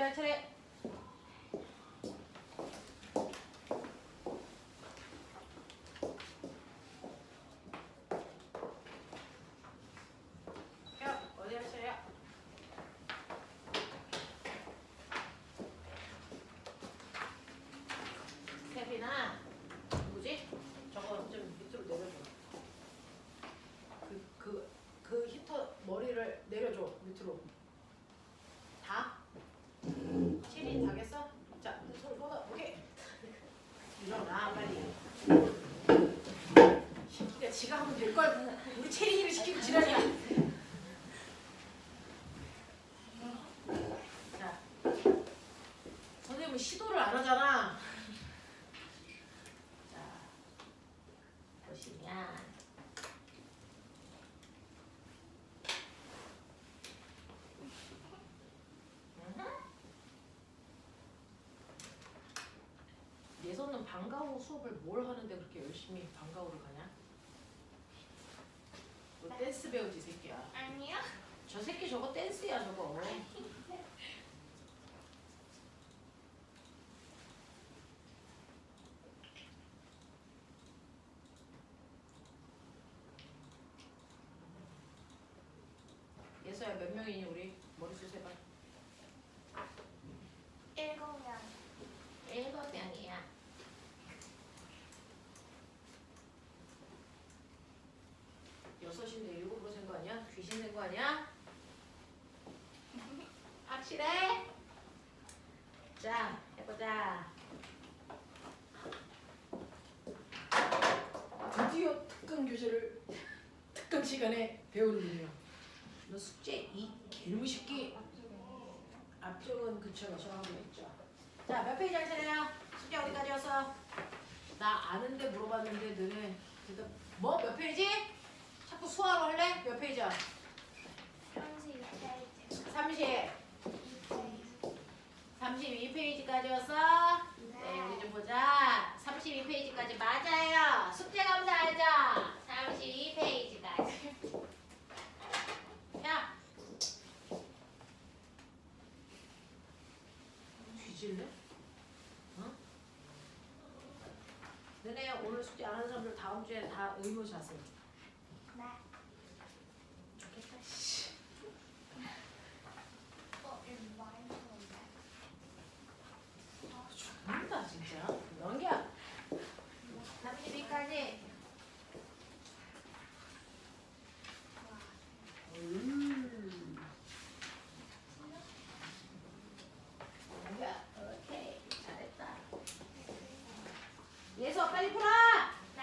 할 차례. 어디 할 차례야? 세빈아, 뭐지? 저거 좀 밑으로 내려줘. 그 히터 머리를 내려줘 밑으로. 다? 체리 다겠어? 자, 손 뻗어. 오케이. 일어나 빨리. 시키가 지가 하면 될 걸. 우리 체리를 시키고 지랄이야. 자, 선생님은 시도를 안 하잖아. 자, 보시면. 예선은 방과 후 수업을 뭘 하는데 그렇게 열심히 방과 후를 가냐? 너 댄스 배우지 새끼야. 아니요. 저 새끼 저거 댄스야 저거. 예서야 몇 명이니 우리? 머릿수 세봐. 7명. 7명이야. 여섯인데 7으로 센 거 아니야? 귀신 된 거 아니야? 확실해? 자, 해보자. 드디어 특강 교재를 특강 시간에 배우는군요. 너 숙제 이 개무식기. 앞쪽은 그쵸 정하고 있죠. 자, 몇 페이지 할 차례야? 숙제 어디까지였어? 나 아는데 물어봤는데 너네 대답 뭐? 몇 페이지? 자꾸 수화로 할래? 몇 페이지야? 32페이지. 32페이지까지였어? 네, 우리 좀 보자. 32페이지까지 맞아요. 숙제 감사 알죠? 32페이지까지. 야, 뒤질래? 어? 너네 오늘 숙제 안 하는 사람들 다음 주에 다 의무자세. 네. 좋겠다. 이거 많이 좋은데. 죽는다 진짜. 넘겨. 32까지. 넘겨. 오케이. 잘했다. 예서 빨리 풀어. 네.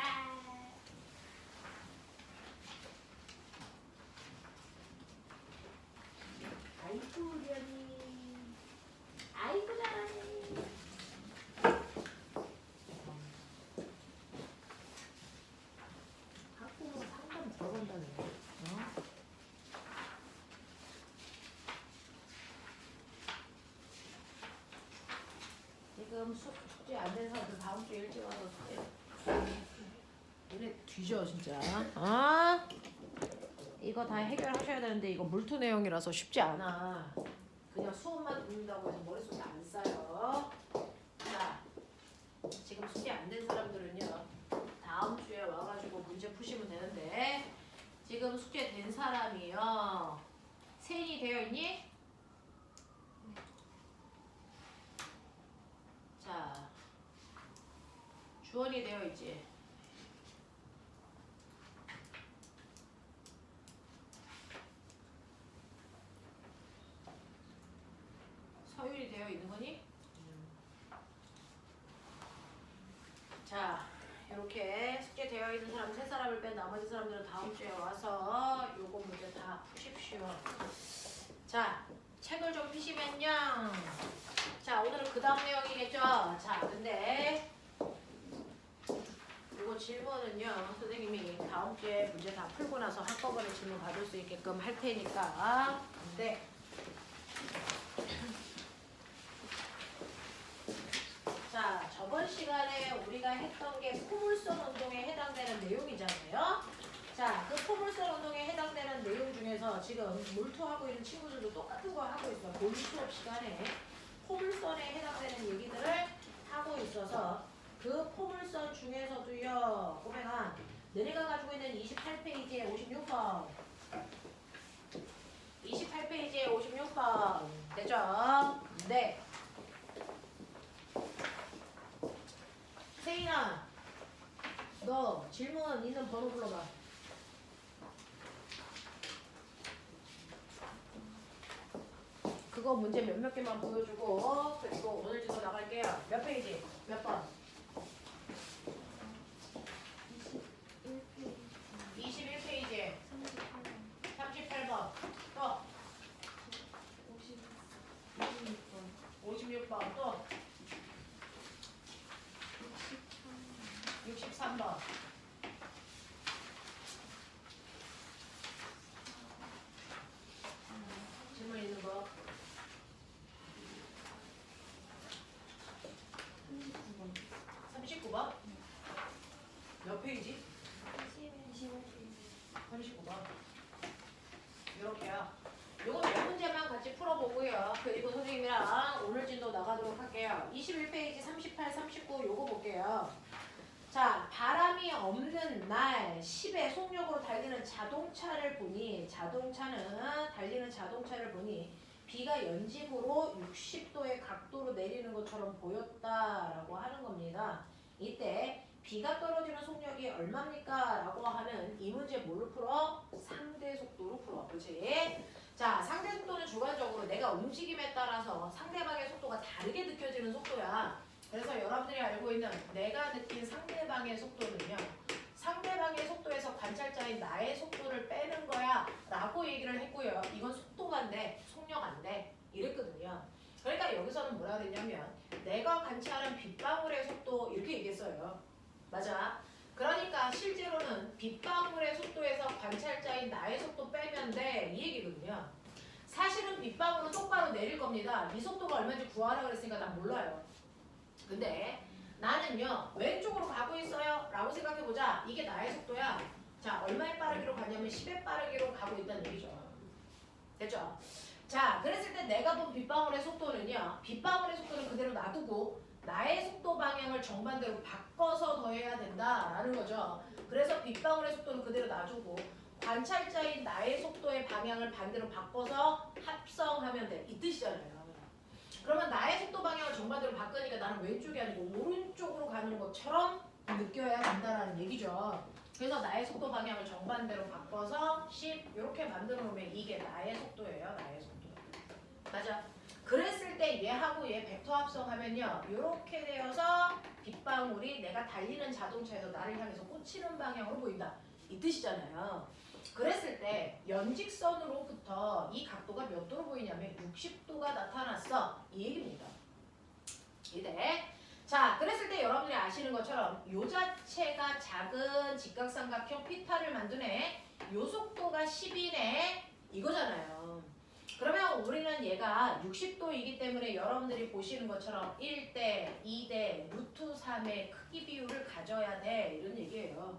아이고 련이. 아이고 잘하네. 학부모 상담 들어간다네. 어? 지금 숙제 안 된 사람들 다음 주에 일찍 와서 숙제. 얘네 뒤져 진짜. 아? 이거 다 해결하셔야 되는데 이거 물투 내용이라서 쉽지 않아. 그냥 수업만 듣는다고 해서 머릿속에 안 쌓여. 자, 지금 숙제 안 된 사람들은요. 다음 주에 와가지고 문제 푸시면 되는데 지금 숙제 된 사람이요. 세인이 되어 있니? 자, 주원이 되어 있지. 서율이 되어 있는 거니? 자, 이렇게 숙제 되어 있는 사람 세 사람을 뺀 나머지 사람들은 다음 주에 와서 요거 문제 다 푸십시오. 자, 책을 좀 펴시면요. 자, 오늘은 그 다음 내용이겠죠? 자, 근데 이거 질문은요. 선생님이 다음 주에 문제 다 풀고 나서 한꺼번에 질문 받을 수 있게끔 할 테니까. 근데 자, 저번 시간에 우리가 했던 게 포물선 운동에 해당되는 내용이잖아요. 자, 그 포물선 운동에 해당되는 내용 중에서 지금 몰투하고 있는 친구들도 똑같은 거 하고 있어. 본인 수업 시간에. 그 포물선 중에서도요. 꼬맹아 너네가 가지고 있는 28페이지에 56번 28페이지에 56번 됐죠? 네. 세인아 너 질문 있는 번호 불러봐. 그거 문제 몇몇 개만 보여주고 그리고 오늘 지도 나갈게요. 몇 페이지? 몇 번? 21페이지 38번 또 56번 또 63번 질문 있는 거 39번 몇 페이지? 39번 이렇게요. 요거 몇 문제만 같이 풀어보고요. 그리고 선생님이랑 오늘 진도 나가도록 할게요. 21페이지 38, 39 요거 볼게요. 자, 바람이 없는 날 10의 속력으로 달리는 자동차를 보니 달리는 자동차를 보니 비가 연집으로 60도의 각도로 내리는 것처럼 보였다라고 하는 겁니다. 이때 비가 떨어지는 속력이 얼마입니까? 라고 하는 이 문제 뭘로 풀어? 상대 속도로 풀어. 그렇지? 자, 상대 속도는 주관적으로 내가 움직임에 따라서 상대방의 속도가 다르게 느껴지는 속도야. 그래서 여러분들이 알고 있는 내가 느낀 상대방의 속도는요. 상대방의 속도에서 관찰자인 나의 속도를 빼는 거야 라고 얘기를 했고요. 이건 속도가 안 돼. 속력 안 돼. 이랬거든요. 그러니까 여기서는 뭐라 그랬냐면 내가 관찰한 빗방울의 속도 이렇게 얘기했어요. 맞아. 그러니까 실제로는 빗방울의 속도에서 관찰자인 나의 속도 빼면 돼. 이 얘기거든요. 사실은 빗방울은 똑바로 내릴 겁니다. 이 속도가 얼마인지 구하라 그랬으니까 난 몰라요. 근데 나는요 왼쪽으로 가고 있어요 라고 생각해보자. 이게 나의 속도야. 자, 얼마의 빠르기로 가냐면 10의 빠르기로 가고 있다는 얘기죠. 됐죠? 자, 그랬을 때 내가 본 빗방울의 속도는요, 빗방울의 속도는 그대로 놔두고 나의 속도 방향을 정반대로 바꿔서 더해야 된다라는 거죠. 그래서 빗방울의 속도는 그대로 놔두고 관찰자인 나의 속도의 방향을 반대로 바꿔서 합성하면 돼. 이 뜻이잖아요. 그러면 나의 속도 방향을 정반대로 바꾸니까 나는 왼쪽이 아니고 오른쪽으로 가는 것처럼 느껴야 된다는 얘기죠. 그래서 나의 속도 방향을 정반대로 바꿔서 10 이렇게 만들어 놓으면 이게 나의 속도예요. 나의 속도. 맞아. 그랬을 때 얘하고 얘 벡터 합성하면요. 이렇게 되어서 빗방울이 내가 달리는 자동차에서 나를 향해서 꽂히는 방향으로 보인다. 이 뜻이잖아요. 그랬을 때 연직선으로부터 이 각도가 몇 도로 보이냐면 60도가 나타났어. 이 얘기입니다. 이대. 자, 그랬을 때 여러분들이 아시는 것처럼 요 자체가 작은 직각삼각형 피타를 만드네. 요 속도가 10이네. 이거잖아요. 그러면 우리는 얘가 60도이기 때문에 여러분들이 보시는 것처럼 1대, 2대, 루트 3의 크기 비율을 가져야 돼. 이런 얘기예요.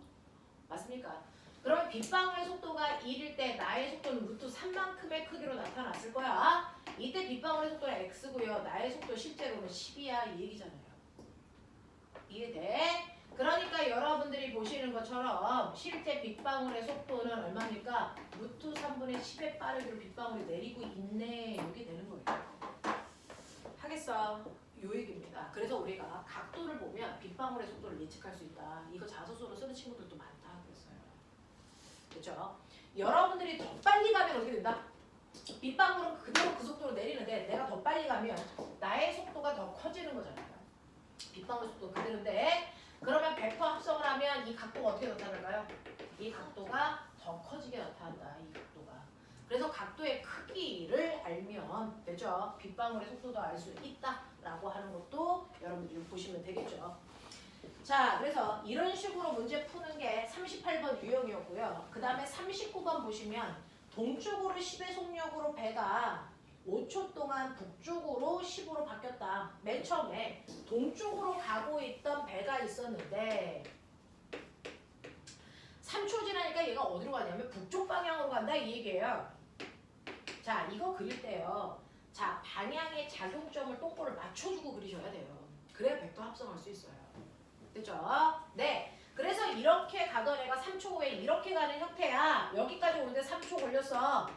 맞습니까? 그러면 빗방울의 속도가 1일 때 나의 속도는 루트 3만큼의 크기로 나타났을 거야. 이때 빗방울의 속도는 x고요. 나의 속도 실제로는 10이야. 이 얘기잖아요. 이해돼? 그러니까 여러분들이 보시는 것처럼 실제 빗방울의 속도는 얼마입니까? 루트 3분의 10의 빠르기로 빗방울이 내리고 있네. 이게 되는 거예요. 하겠어? 요 얘기입니다. 그래서 우리가 각도를 보면 빗방울의 속도를 예측할 수 있다. 이거 자소서로 쓰는 친구들도 많다. 그랬어요. 그렇죠? 여러분들이 더 빨리 가면 어떻게 된다? 빗방울은 그대로 그 속도로 내리는데 내가 더 빨리 가면 나의 속도가 더 커지는 거잖아요. 빗방울 속도 그대로인데 그러면 벡터 합성을 하면 이 각도가 어떻게 나타날까요? 이 각도가 더 커지게 나타난다. 이 각도가. 그래서 각도의 크기를 알면 되죠. 빗방울의 속도도 알 수 있다라고 하는 것도 여러분들이 보시면 되겠죠. 자, 그래서 이런 식으로 문제 푸는 게 38번 유형이었고요. 그 다음에 39번 보시면 동쪽으로 10의 속력으로 배가 5초 동안 북쪽으로 10으로 바뀌었다. 맨 처음에 동쪽으로 가고 있던 배가 있었는데 3초 지나니까 얘가 어디로 가냐면 북쪽 방향으로 간다 이 얘기예요. 자, 이거 그릴 때요. 자, 방향의 작용점을 똑바로 맞춰주고 그리셔야 돼요. 그래야 벡터 합성할 수 있어요. 됐죠? 네. 그래서 이렇게 가던 애가 3초 후에 이렇게 가는 형태야. 여기까지 오는데 3초 걸렸어.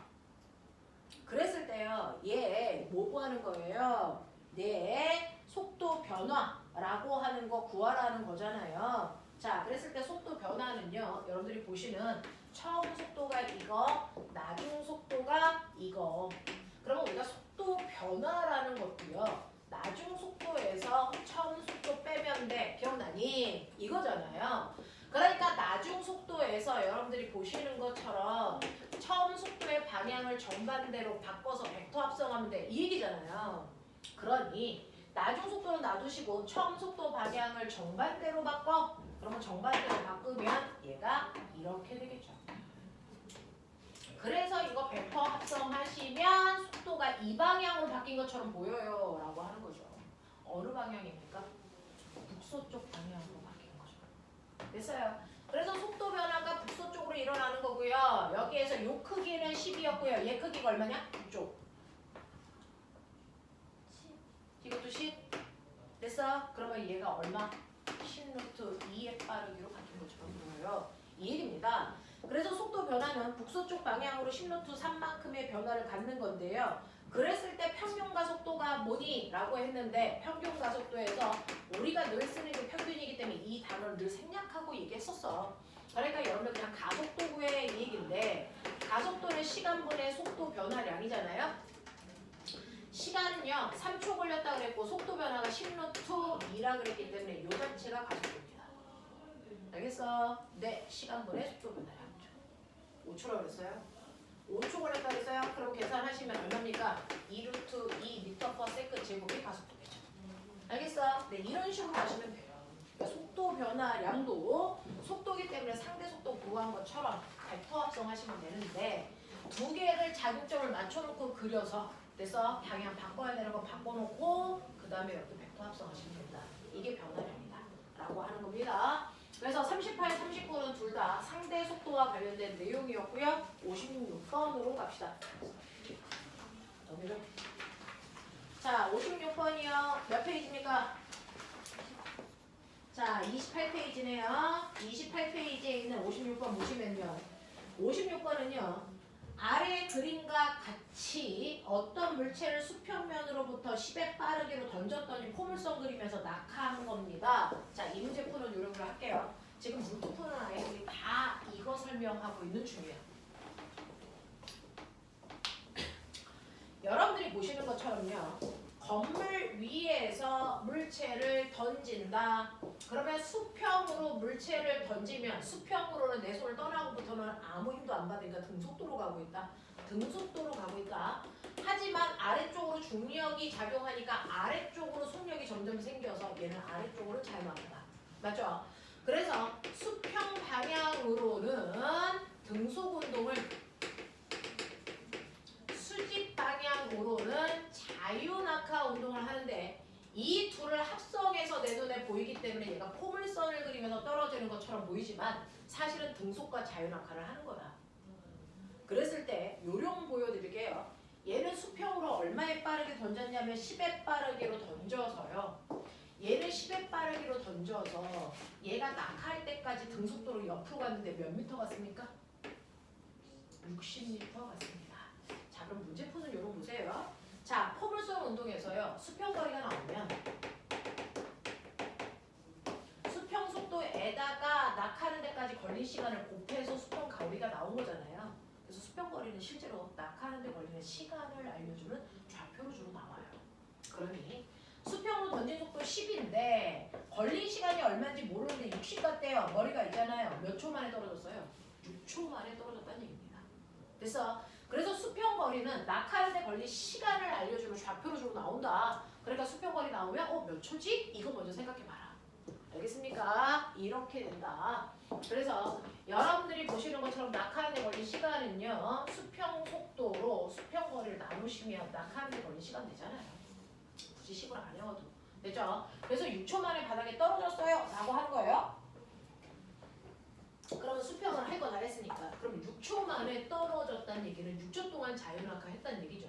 그랬을 때요. 얘 뭐 구하는 거예요? 내 속도 변화라고 하는 거 구하라는 거잖아요. 자, 그랬을 때 속도 변화는요. 여러분들이 보시는 처음 속도가 이거, 나중 속도가 이거. 그러면 우리가 속도 변화라는 것도요. 나중 속도에서 처음 속도 빼면 돼. 기억나니? 이거잖아요. 그러니까 나중 속도에서 여러분들이 보시는 것처럼 처음 속도의 방향을 정반대로 바꿔서 벡터 합성하면 돼. 이 얘기잖아요. 그러니 나중 속도는 놔두시고 처음 속도 방향을 정반대로 바꿔. 그러면 정반대로 바꾸면 얘가 이렇게 되겠죠. 그래서 이거 벡터 합성하시면 속도가 이 방향으로 바뀐 것처럼 보여요 라고 하는 거죠. 어느 방향입니까? 북서쪽 방향으로 바뀐 거죠. 됐어요. 그래서 속도 변화가 북서쪽으로 일어나는 거고요. 여기에서 요 크기는 10이었고요. 얘 크기가 얼마냐? 6쪽. 이것도 10. 됐어? 그러면 얘가 얼마? 10루트 2의 빠르기로 바뀐 것처럼 보여요. 이 얘기입니다. 그래서 속도 변화는 북서쪽 방향으로 10루트 3만큼의 변화를 갖는 건데요. 그랬을 때 평균가속도가 뭐니? 라고 했는데 평균가속도에서 우리가 늘 쓰는 게 평균이기 때문에 이 단어를 늘 생략하고 얘기했었어. 그러니까 여러분들 그냥 가속도 구의 얘기인데 가속도는 시간분의 속도 변화량이잖아요. 시간은요 3초 걸렸다 그랬고 속도 변화가 10루트 2라 그랬기 때문에 이 자체가 가속도입니다. 알겠어? 네, 시간분의 속도 변화량 5초라고 그랬어요. 5초 걸렸다 그랬어요. 그럼 계산하시면 얼마입니까? 2루트 2m/s 제곱이 가속도겠죠. 알겠어? 네, 이런 식으로 하시면 돼요. 그러니까 속도 변화량도 속도기 때문에 상대 속도 구한 것처럼 벡터 합성하시면 되는데 두 개를 자극점을 맞춰놓고 그려서 그래서 방향 바꿔야 되는 거 바꿔놓고 그 다음에 여기 벡터 합성하시면 된다. 이게 변화량이다 라고 하는 겁니다. 그래서 38, 39는 둘 다 상대 속도와 관련된 내용이었고요. 56번으로 갑시다. 자, 56번이요. 몇 페이지입니까? 자, 28페이지네요. 28페이지에 있는 56번 보시면요. 56번은요. 아래 그림과 같이 어떤 물체를 수평면으로부터 10의 빠르기로 던졌더니 포물선 그리면서 낙하한 겁니다. 자, 이 문제 푸는 요령을 할게요. 지금 물투 푸는 아이들이 다 이거 설명하고 있는 중이에요. 여러분들이 보시는 것처럼요. 건물 위에서 물체를 던진다. 그러면 수평으로 물체를 던지면 수평으로는 내 손을 떠나고부터는 아무 힘도 안 받으니까 등속도로 가고 있다. 등속도로 가고 있다. 하지만 아래쪽으로 중력이 작용하니까 아래쪽으로 속력이 점점 생겨서 얘는 아래쪽으로 잘 나간다. 맞죠? 그래서 수평 방향으로는 등속 운동을 수직 방향으로는 자유낙하 운동을 하는데 이 둘을 합성해서 내 눈에 보이기 때문에 얘가 포물선을 그리면서 떨어지는 것처럼 보이지만 사실은 등속과 자유낙하를 하는 거다. 그랬을 때 요령 보여드릴게요. 얘는 수평으로 얼마에 빠르게 던졌냐면 10의 빠르기로 던져서요. 얘를 10의 빠르기로 던져서 얘가 낙하할 때까지 등속도로 옆으로 갔는데 몇 미터 갔습니까? 60m 갔습니다. 자, 그럼 문제 푸는 요령 보세요. 자, 포물선 운동에서요. 수평거리가 나오면 수평 속도에다가 낙하하는 데까지 걸린 시간을 곱해서 수평 거리가 나온 거잖아요. 그래서 수평 거리는 실제로 낙하하는 데 걸리는 시간을 알려주는 좌표로 주로 나와요. 그러니 수평으로 던진 속도 10인데 걸린 시간이 얼마인지 모르는데 60 같대요. 머리가 있잖아요. 몇 초 만에 떨어졌어요? 6초 만에 떨어졌다는 얘기입니다. 그래서 수평 거리는 낙하하는 데 걸린 시간을 알려주는 좌표로 주로 나온다. 그러니까 수평 거리 나오면 몇 초지? 이거 먼저 생각해봐라. 알겠습니까? 이렇게 된다. 그래서 여러분들이 보시는 것처럼 낙하하는 데 걸린 시간은요. 수평 속도로 수평 거리를 나누시면 낙하하는 데 걸린 시간 되잖아요. 굳이 식으로 안 외워도 되죠? 그래서 6초 만에 바닥에 떨어졌어요 라고 하는 거예요. 그러면 수평을 할 거 다 했으니까 그럼 6초 만에 떨어졌다는 얘기는 6초 동안 자유낙하 했다는 얘기죠.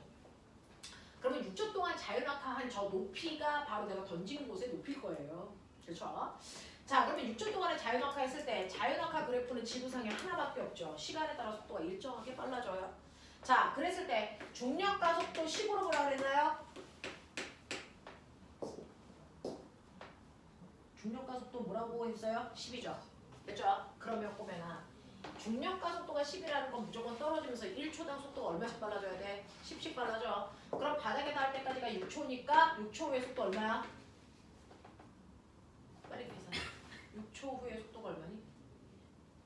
그러면 6초 동안 자유낙하한 저 높이가 바로 내가 던진 곳의 높이일 거예요. 그렇죠? 자, 그러면 6초 동안에 자연학화 했을 때 자연학화 그래프는 지구상에 하나밖에 없죠. 시간에 따라 속도가 일정하게 빨라져요. 자, 그랬을 때 중력과 속도 10으로 뭐라 그랬나요? 중력과 속도 뭐라고 했어요? 10이죠. 됐죠? 그러면 꼬매나 중력과 속도가 10이라는 건 무조건 떨어지면서 1초당 속도가 얼마씩 빨라져야 돼? 10씩 빨라져. 그럼 바닥에 닿을 때까지가 6초니까 6초 후의 속도 얼마야? 빨리 계산해. 6초 후의 속도가 얼마니?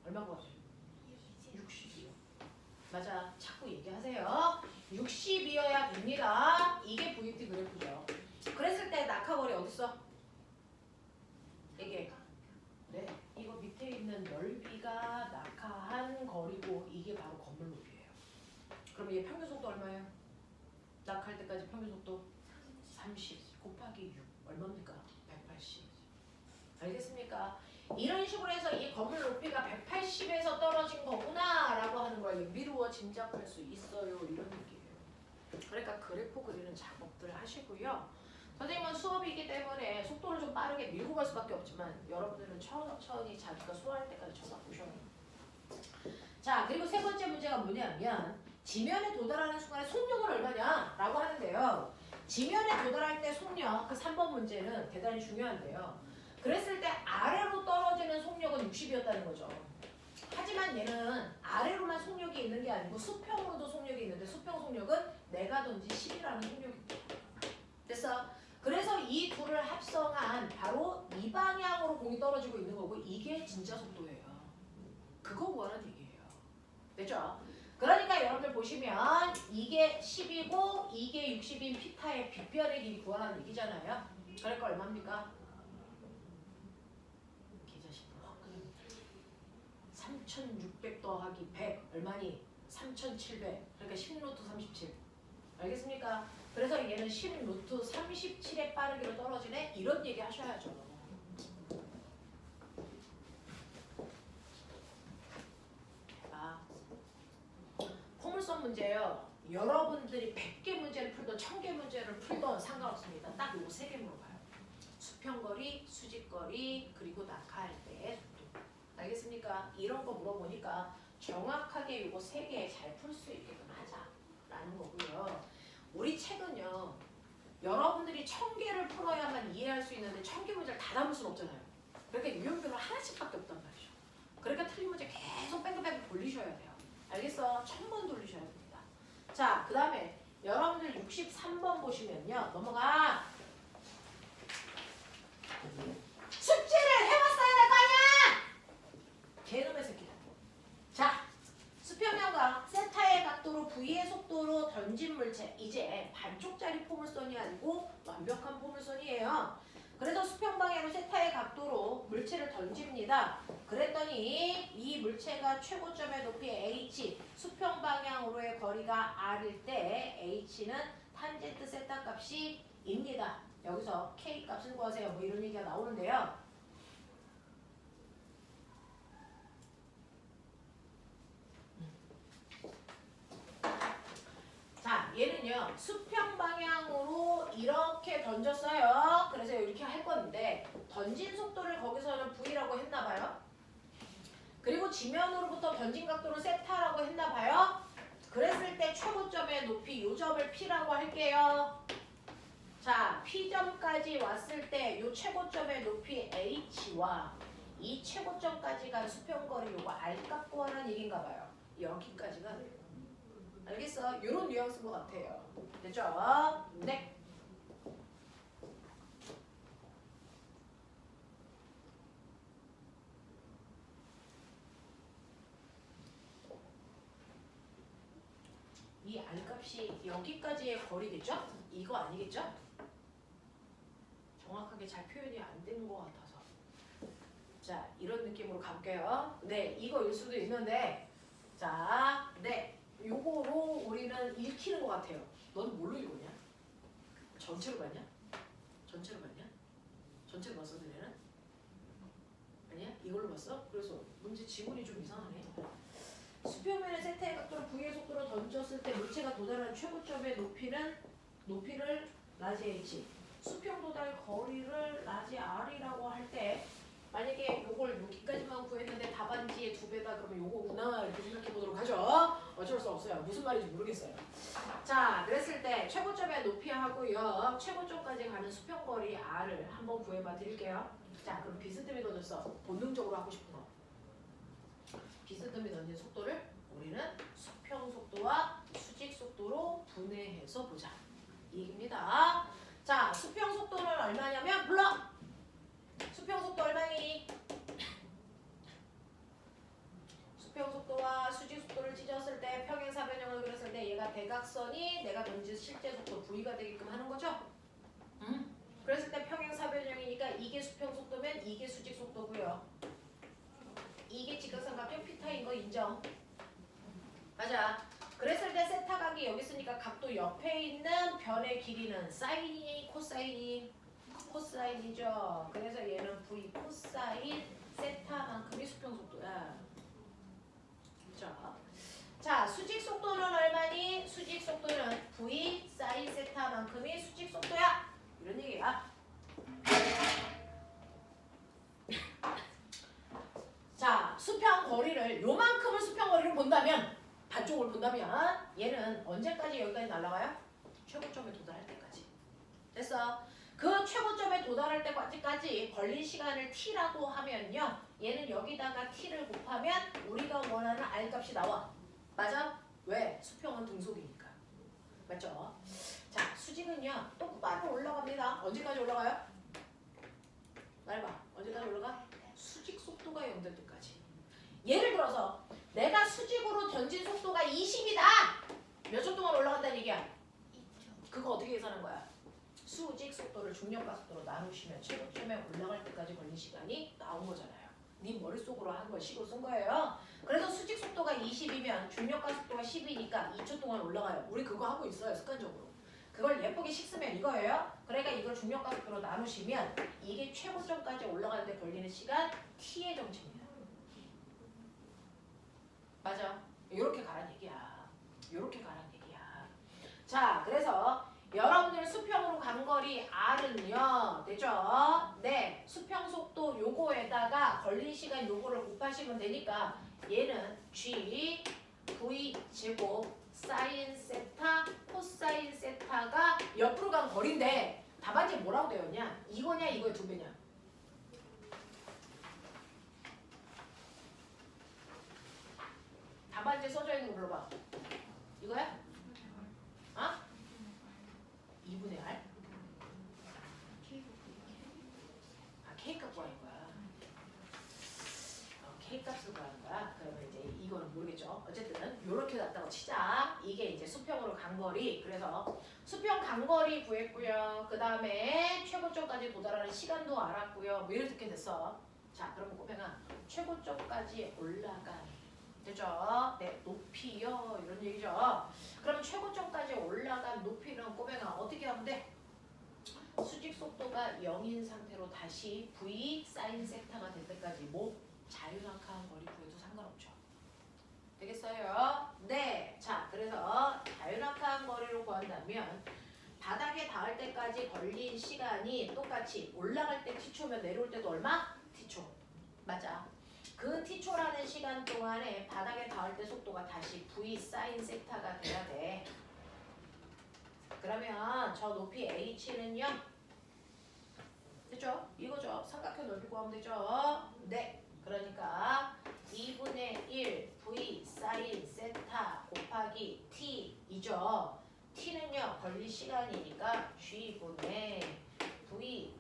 얼마고 하죠? 60이요. 맞아. 자꾸 얘기하세요. 60이어야 됩니다. 이게 VT 그래프죠. 그랬을 때 낙하거리 어딨어? 이게 네, 이거 밑에 있는 넓이가 낙하한 거리고 이게 바로 건물 높이예요. 그럼 얘 평균 속도 얼마예요? 낙할 때까지 평균 속도 30 곱하기 6 얼마입니까? 180. 알겠습니까? 이런 식으로 해서 이 건물 높이가 180에서 떨어진 거구나 라고 하는 걸 미루어 짐작할 수 있어요. 이런 얘기예요. 그러니까 그래프 그리는 작업들 하시고요. 선생님은 수업이기 때문에 속도를 좀 빠르게 밀고 갈 수밖에 없지만 여러분들은 천천히 자기가 소화할 때까지 쳐다보셔야 해요. 자, 그리고 세 번째 문제가 뭐냐면 지면에 도달하는 순간에 속력은 얼마냐라고 하는데요. 지면에 도달할 때 속력, 그 3번 문제는 대단히 중요한데요. 그랬을 때 아래로 떨어지는 속력은 60이었다는 거죠. 하지만 얘는 아래로만 속력이 있는 게 아니고 수평으로도 속력이 있는데 수평 속력은 내가 던진 10이라는 속력입니다. 됐어? 그래서 이 둘을 합성한 바로 이 방향으로 공이 떨어지고 있는 거고 이게 진짜 속도예요. 그거 구하는 얘기예요. 됐죠? 그러니까 여러분들 보시면 이게 10이고 이게 60인 피타의 빗변의 길이 구하라는 얘기잖아요. 그러니까 얼마입니까? 계좌식으로 확 그립니다. 3600 더하기 100 얼마니? 3700. 그러니까 10루트 37. 알겠습니까? 그래서 얘는 10루트 37의 빠르기로 떨어지네? 이런 얘기 하셔야죠. 아, 포물선 문제예요. 여러분들이 100개 문제를 풀던 1000개 문제를 풀던 상관없습니다. 딱 요거 3개 물어봐요. 수평거리, 수직거리, 그리고 낙하할 때의 속도. 알겠습니까? 이런 거 물어보니까 정확하게 요거 3개 잘 풀 수 있게끔 하자라는 거고요. 우리 책은요. 여러분들이 1000개를 풀어야만 이해할 수 있는데 1000개 문제를 다 담을 수는 없잖아요. 그러니까 유형별로 하나씩밖에 없단 말이죠. 그러니까 틀린 문제 계속 뺑글뺑글 돌리셔야 돼요. 알겠어? 1000번 돌리셔야 됩니다. 자, 그 다음에 여러분들 63번 보시면요. 넘어가. 숙제를 해왔어야 될 거 아니야! 개놈의 새끼다. 자, 수평면과 세타의 각도로 V의 속도로 던진 물체. 이제 반쪽짜리 포물선이 아니고 완벽한 포물선이에요. 그래서 수평 방향으로 세타의 각도로 물체를 던집니다. 그랬더니 이 물체가 최고점의 높이 h, 수평 방향으로의 거리가 r일 때 h는 탄젠트 세타 값이 입니다. 여기서 k 값을 구하세요. 뭐 이런 얘기가 나오는데요. 자, 얘는요. 수평 방향으로 이렇게 던졌어요. 그래서 이렇게 할 건데 던진 속도를 거기서는 V라고 했나 봐요. 그리고 지면으로부터 던진 각도를 세타라고 했나 봐요. 그랬을 때 최고점의 높이 요 점을 P라고 할게요. 자, P점까지 왔을 때 요 최고점의 높이 H와 이 최고점까지 간 수평거리 요거 R값 구하라는 얘기인가 봐요. 여기까지가 알겠어? 요런 뉘앙스인 것 같아요. 됐죠? 네. 이 R값이 여기까지의 거리겠죠? 이거 아니겠죠? 정확하게 잘 표현이 안 되는 것 같아서. 자, 이런 느낌으로 가볼게요. 네, 이거일 수도 있는데 자, 네. 요거로 우리는 읽히는 것 같아요. 넌 뭘로 읽었냐? 전체로 봤냐? 전체로 봤냐? 전체로 봤어, 너네는? 아니야? 이걸로 봤어? 그래서 문제 지문이 좀 이상하네. 수평면의 세타의 각도로 V의 속도로 던졌을 때 물체가 도달한 최고점의 높이를 라지 h, 수평 도달 거리를 라지 r이라고 할 때 만약에 요걸 여기까지만 구했는데 답안지의 2배다 그러면 요거구나 이렇게 생각해 보도록 하죠. 어쩔 수 없어요. 무슨 말인지 모르겠어요. 자, 그랬을 때 최고점의 높이 하고요. 최고점까지 가는 수평거리 R을 한번 구해봐 드릴게요. 자, 그럼 비스듬히 던졌어. 본능적으로 하고 싶은 거. 비스듬히 던진 속도를 우리는 수평 속도와 수직 속도로 분해해서 보자. 이 얘기입니다. 자, 수평 속도는 얼마냐면 불러! 수평 속도 얼마니? 수평 속도와 수직 속도를 찢었을 때 평행사변형을 그렸을 때 얘가 대각선이 내가 던진 실제 속도 V가 되게끔 하는 거죠? 그랬을 때 평행사변형이니까 이게 수평 속도면 이게 수직 속도고요. 이게 직각삼각형 피타인 거 인정? 맞아. 그랬을 때 세타 각이 여기 있으니까 각도 옆에 있는 변의 길이는 사인이 코사인이? 코사인이죠. 그래서 얘는 V 코사인 세타만큼이 수평 속도야. 자, 수직 속도는 얼마니? 수직 속도는 V 사인 세타만큼이 수직 속도야. 이런 얘기야. 자, 수평 거리를 요만큼을 수평 거리를 본다면 반쪽을 본다면 얘는 언제까지 여기까지 날아가요? 최고점에 도달할 때까지. 됐어. 그 최고점에 도달할 때까지 걸린 시간을 t라고 하면요. 얘는 여기다가 t를 곱하면 우리가 원하는 r 값이 나와. 맞아? 왜? 수평은 등속이니까. 맞죠? 자, 수직은요. 똑바로 올라갑니다. 언제까지 올라가요? 말해봐. 언제까지 올라가? 수직 속도가 0될 때까지. 예를 들어서 내가 수직으로 던진 속도가 20이다. 몇 초 동안 올라간다는 얘기야? 그거 어떻게 계산한 거야? 수직 속도를 중력과 속도로 나누시면 최고점에 올라갈 때까지 걸린 시간이 나온 거잖아요. 네 머릿속으로 한 걸 식으로 쓴 거예요. 그래서 수직 속도가 20이면 중력과 속도가 10이니까 2초 동안 올라가요. 우리 그거 하고 있어요. 습관적으로. 그걸 예쁘게 식 쓰면 이거예요. 그러니까 이걸 중력과 속도로 나누시면 이게 최고점까지 올라갈 때 걸리는 시간 t의 정체입니다. 맞아. 이렇게 가란 얘기야. 이렇게 가란 얘기야. 자, 그래서 여러분들 수평으로 간 거리 R은요. 되죠? 네. 수평 속도 요거에다가 걸린 시간 요거를 곱하시면 되니까 얘는 G, V 제곱 사인 세타, 코사인 세타가 옆으로 간 거리인데 답안지에 뭐라고 되었냐? 이거냐 이거의 2배냐? 답안지에 써져 있는 거 불러봐. 이거야? 어? 2분의 R? 아, K값 구하는 거야. K값을 구하는 거야. 그러면 이제 이거는 모르겠죠. 어쨌든 이렇게 놨다고 치자. 이게 이제 수평으로 간거리. 그래서 수평 간거리 구했고요. 그 다음에 최고점까지 도달하는 시간도 알았고요. 뭐 이렇게 됐어. 자, 그럼 꼬맹아 최고점까지 올라간 되죠? 네, 높이요. 이런 얘기죠. 그럼 최고점까지 올라간 높이는 꼬맹아 어떻게 하면 돼? 수직 속도가 0인 상태로 다시 V 사인 세타가 될 때까지 뭐 자유낙하한 거리 구해도 상관없죠. 되겠어요? 네. 자, 그래서 자유낙하한 거리로 구한다면 바닥에 닿을 때까지 걸린 시간이 똑같이 올라갈 때 t초면 내려올 때도 얼마? t초. 맞아. 그 t초라는 시간 동안에 바닥에 닿을 때 속도가 다시 v 사인 세타가 돼야 돼. 그러면 저 높이 h는요. 됐죠? 이거죠. 삼각형 넓이 구하면 되죠? 네. 그러니까 2분의 1 v 사인 세타 곱하기 t이죠. t는요. 걸린 시간이니까 g분의 v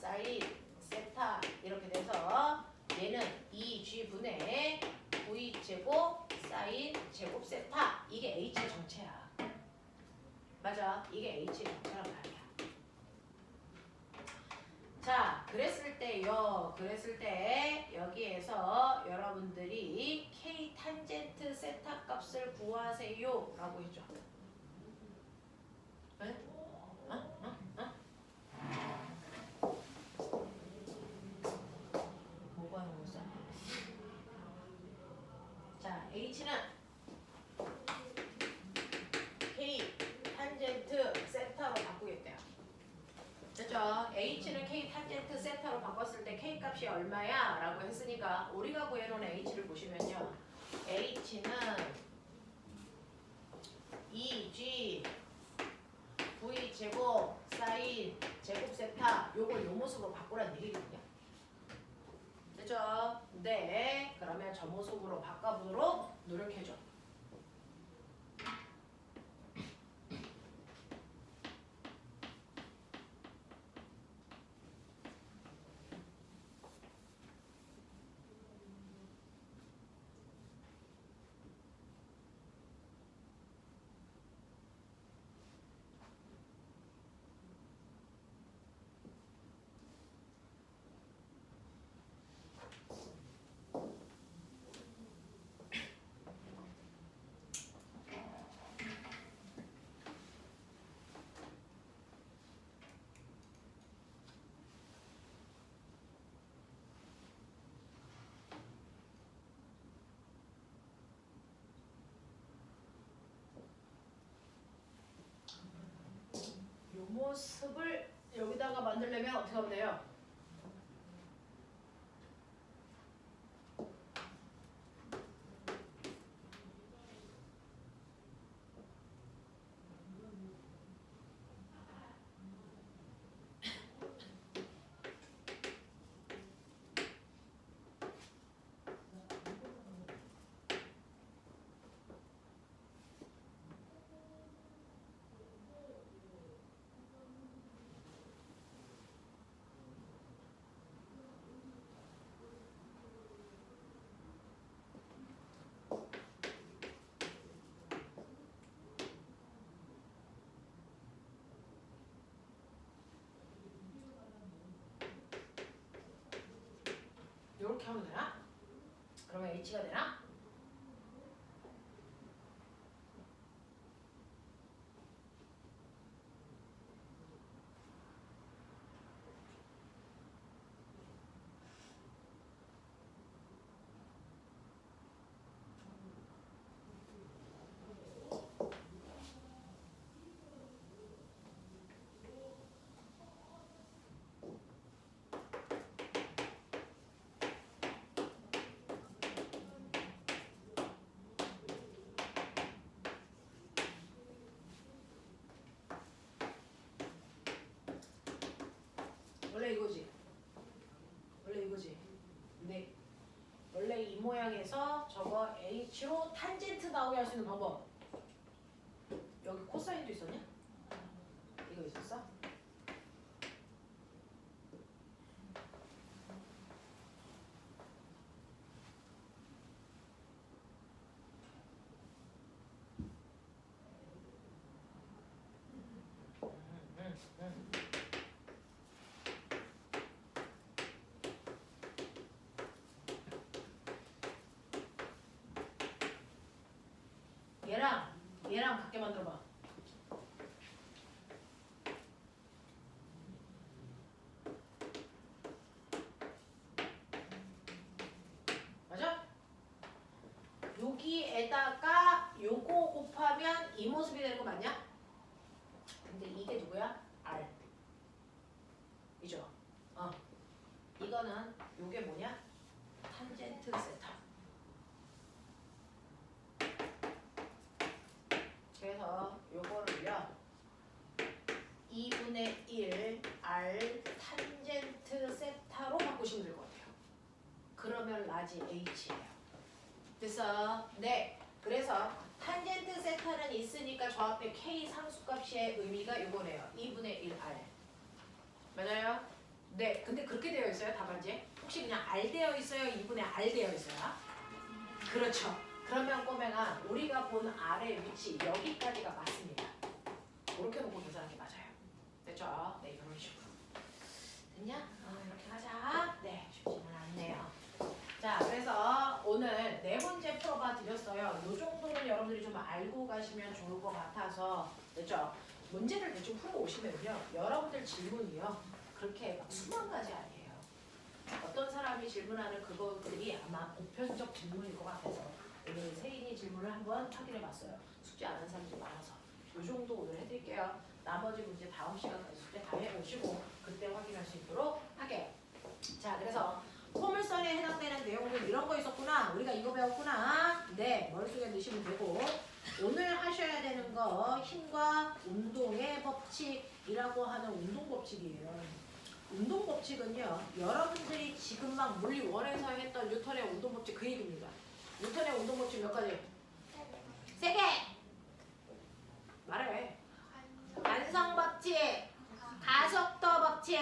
사인 세타 이렇게 돼서 얘는 2g분의 v 제곱 사인 제곱 세타 이게 h의 정체야. 맞아. 이게 h의 정체란 말이야. 자, 그랬을 때 여기에서 여러분들이 K 탄젠트 세타 값을 구하세요 라고 했죠. 네? 뭐 구하는 거죠? 자, H는 K 탄젠트 세타로 바꾸겠대요. 됐죠? H는 K 탄젠트 세타로 바꿨을 때 K 값이 얼마야? 라고 했으니까 우리가 구해놓은 H를 보시면요. H는 2G V 제곱 사인 제곱 세타 요걸 요 모습으로 바꾸라는 얘기거든요. 됐죠? 네. 그러면 저 모습으로 바꿔보도록 노력해줘. 요 모습을 여기다가 만들려면 어떻게 하면 돼요? 이렇게 하면 되나? 그러면 H가 되나? 원래 이거지. 원래 이거지. 근데 원래 이 모양에서 저거 H로 탄젠트 나오게 할 수 있는 방법. 여기 코사인도 있었냐? 이거 있었어? 얘랑 같게 만들어봐. 맞아? 여기에다가 요거 곱하면 이 모습이 되는 거 맞냐? 근데 이게 누구야? R. 이죠? 이거는 요게 뭐냐? 탄젠트 세타. 그래서 요거를요 2분의 1 R 탄젠트 세타로 바꾸시면 될 것 같아요. 그러면 라지 H예요. 됐어? 네. 그래서 탄젠트 세타는 있으니까 저 앞에 K 상수값의 의미가 요거네요. 2분의 1 R. 맞아요? 네. 근데 그렇게 되어 있어요 답안지에? 혹시 그냥 R 되어 있어요? 2분의 R 되어 있어요? 그렇죠. 그러면 꼬맹아 우리가 본 R의 위치 여기까지가 맞습니다. 이렇게 놓고 계산하는 게 맞아요. 됐죠? 네, 이런 식으로. 됐냐? 이렇게 하자. 네, 쉽지는 않네요. 자, 그래서 오늘 네 번째 풀어봐 드렸어요. 이 정도는 여러분들이 좀 알고 가시면 좋을 것 같아서 됐죠? 문제를 대충 풀어 오시면요. 여러분들 질문이요. 그렇게 막 수만 가지 아니에요. 어떤 사람이 질문하는 그것들이 아마 보편적 질문일 것 같아서 오늘 세인이 질문을 한번 확인해 봤어요. 숙제 안 한 사람도 많아서. 이 정도 오늘 해드릴게요. 나머지 문제 다음 시간 있을 때 다 해보시고 그때 확인할 수 있도록 하게. 자, 그래서 포물선에 해당되는 내용들 이런 거 있었구나. 우리가 이거 배웠구나. 네, 머릿속에 넣으시면 되고 오늘 하셔야 되는 거 힘과 운동의 법칙이라고 하는 운동 법칙이에요. 운동 법칙은요. 여러분들이 지금 막 물리 원에서 했던 뉴턴의 운동 법칙 그 얘기입니다. 뉴턴의 운동 법칙 몇 가지? 세 개! 말해. 완성 법칙, 가속도 법칙,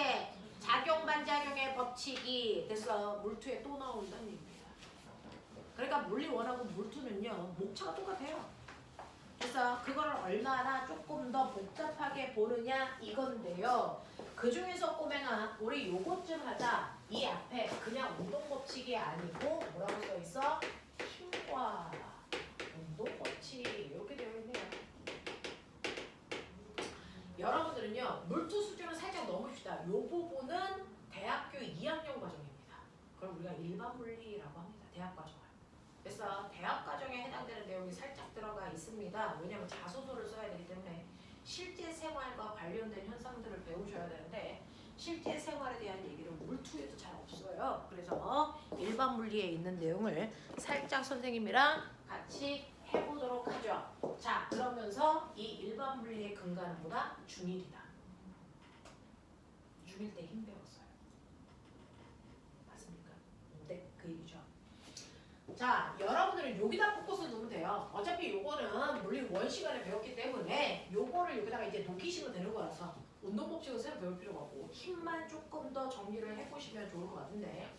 작용 반작용의 법칙이 됐어. 물투에 또 나온다는 얘기입니다. 그러니까 물리 원하고 물투는요. 목차가 똑같아요. 그래서 그거를 얼마나 조금 더 복잡하게 보느냐 이건데요. 그 중에서 꼬맹아 우리 요것 좀 하자. 이 앞에 그냥 운동 법칙이 아니고 뭐라고 써 있어? 힘과 운동 법칙 이렇게 되어 있네요. 여러분들은요 물투 수준을 살짝 넘읍시다. 요 부분은 대학교 2학년 과정입니다. 그럼 우리가 일반 물리라고 합니다. 대학 과정을. 그래서 대학 과정에 해당되는 내용이 살짝 들어가 있습니다. 왜냐하면 자소서를 써야 되기 때문에 실제 생활과 관련된 현상들을 배우셔야 되는데 실제 생활에 대한 얘기는 물투에도 잘 없어요. 그래서 일반 물리에 있는 내용을 살짝 선생님이랑 같이 해보도록 하죠. 자, 그러면서 이 일반 물리의 근간은 뭐다? 중1이다. 중1 때 힘 배웠어요. 맞습니까? 네, 그 얘기죠. 자, 여러분들은 여기다 포커스 놓으면 돼요. 어차피 요거는 물리 원 시간에 배웠기 때문에 요거를 여기다가 이제 녹이시면 되는 거라서 운동 법칙은 새로 배울 필요가 없고 힘만 조금 더 정리를 해보시면 좋을 것 같은데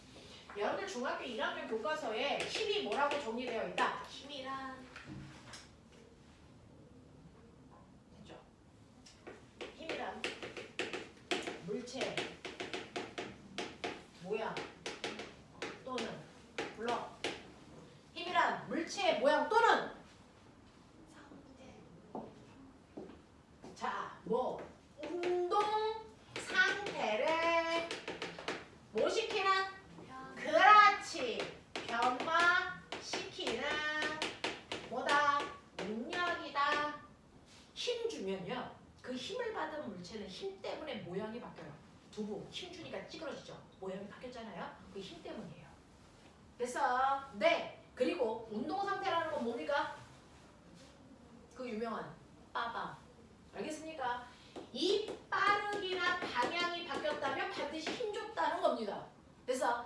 여러분들 중학교 1학년 교과서에 힘이 뭐라고 정리되어 있다? 힘이란 됐죠? 힘이란 물체, 모양 또는 블럭 힘이란 물체의 모양 또는 자, 뭐 운동 상태를 뭐 시키는? 그렇지. 변화시키는 뭐다? 능력이다. 힘 주면요. 그 힘을 받은 물체는 힘 때문에 모양이 바뀌어요. 두부 힘 주니까 찌그러지죠. 모양이 바뀌었잖아요. 그 힘 때문이에요. 그래서 네. 그리고 운동 상태라는 건 뭡니까? 그 유명한 빠방. 알겠습니까? 이 빠르기나 방향이 바뀌었다면 반드시 힘 줬다는 겁니다. 그래서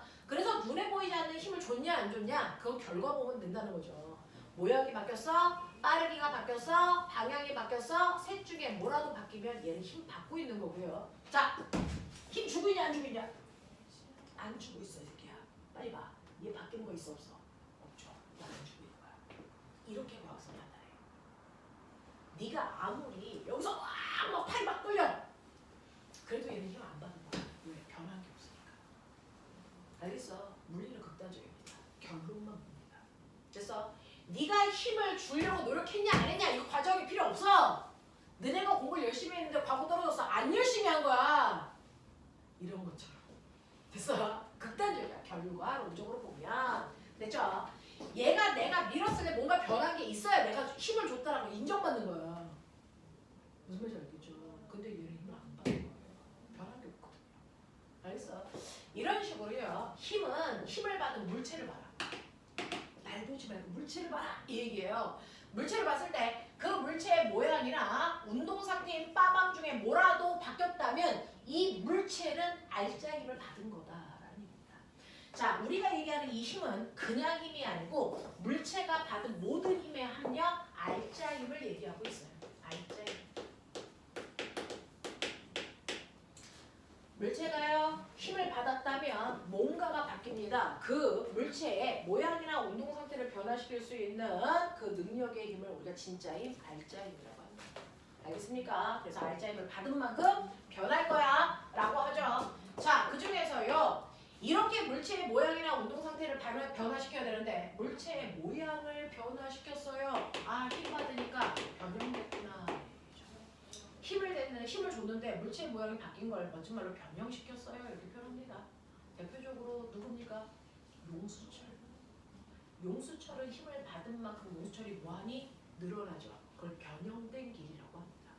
눈에 보이지 않는 힘을 줬냐 안 줬냐 그건 결과 보면 된다는 거죠. 모양이 바뀌었어, 빠르기가 바뀌었어, 방향이 바뀌었어. 셋 중에 뭐라도 바뀌면 얘는 힘 받고 있는 거고요. 자, 힘 주고 있냐 안 주고 있냐? 안 주고 있어 이 새끼야. 빨리 봐. 얘 바뀐 거 있어 없어? 없죠. 안 주고 있는 거야. 이렇게 과학서 판단해요. 네가 아무리 여기서 막 팔이 막 끌려. 그래도 얘는 힘 안 받는 거야. 왜? 변한 게 없으니까. 알겠어? 물리는 극단적입니다. 결론만 봅니다. 그래서 네가 힘을 주려고 노력했냐 안 했냐 이거 과정이 필요 없어. 너네가 공부를 열심히 했는데 과거 떨어졌어. 안 열심히 한 거야. 이런 것처럼. 됐어? 극단적이야. 결과론적으로 보면. 됐죠? 얘가 내가 밀었을 때 뭔가 변한 게 있어야 내가 힘을 줬다라고 인정받는 거야. 무슨 말인지 알겠죠? 근데 얘는 힘을 안 받는 거예요. 변한 게 없거든요. 알겠어? 이런 식으로요. 힘은 힘을 받은 물체를 봐라. 날 보지 말고 물체를 봐라. 이 얘기예요. 물체를 봤을 때 그 물체의 모양이나 운동 상태인 빠방 중에 뭐라도 바뀌었다면 이 물체는 알짜 힘을 받은 거다라는 얘기입니다. 자, 우리가 얘기하는 이 힘은 그냥 힘이 아니고 물체가 받은 모든 힘의 합력 알짜 힘을 얘기하고 있어요. 알짜 힘. 물체가요 힘을 받았다면 뭔가가 바뀝니다. 그 물체의 모양이나 운동 상태를 변화시킬 수 있는 그 능력의 힘을 우리가 진짜 힘, 알짜 힘이라고 합니다. 알겠습니까? 그래서 알짜 힘을 받은 만큼 변할 거야 라고 하죠. 자, 그 중에서요 이렇게 물체의 모양이나 운동 상태를 변화시켜야 되는데 물체의 모양을 변화시켰어요. 아, 힘 받으니까 변형됐구나. 힘을 줬는데 물체의 모양이 바뀐 걸 멋진 말로 변형시켰어요. 이렇게 표현합니다. 대표적으로 누굽니까? 용수철. 용수철은 힘을 받은 만큼 용수철이 무한히 늘어나죠. 그걸 변형된 길이라고 합니다.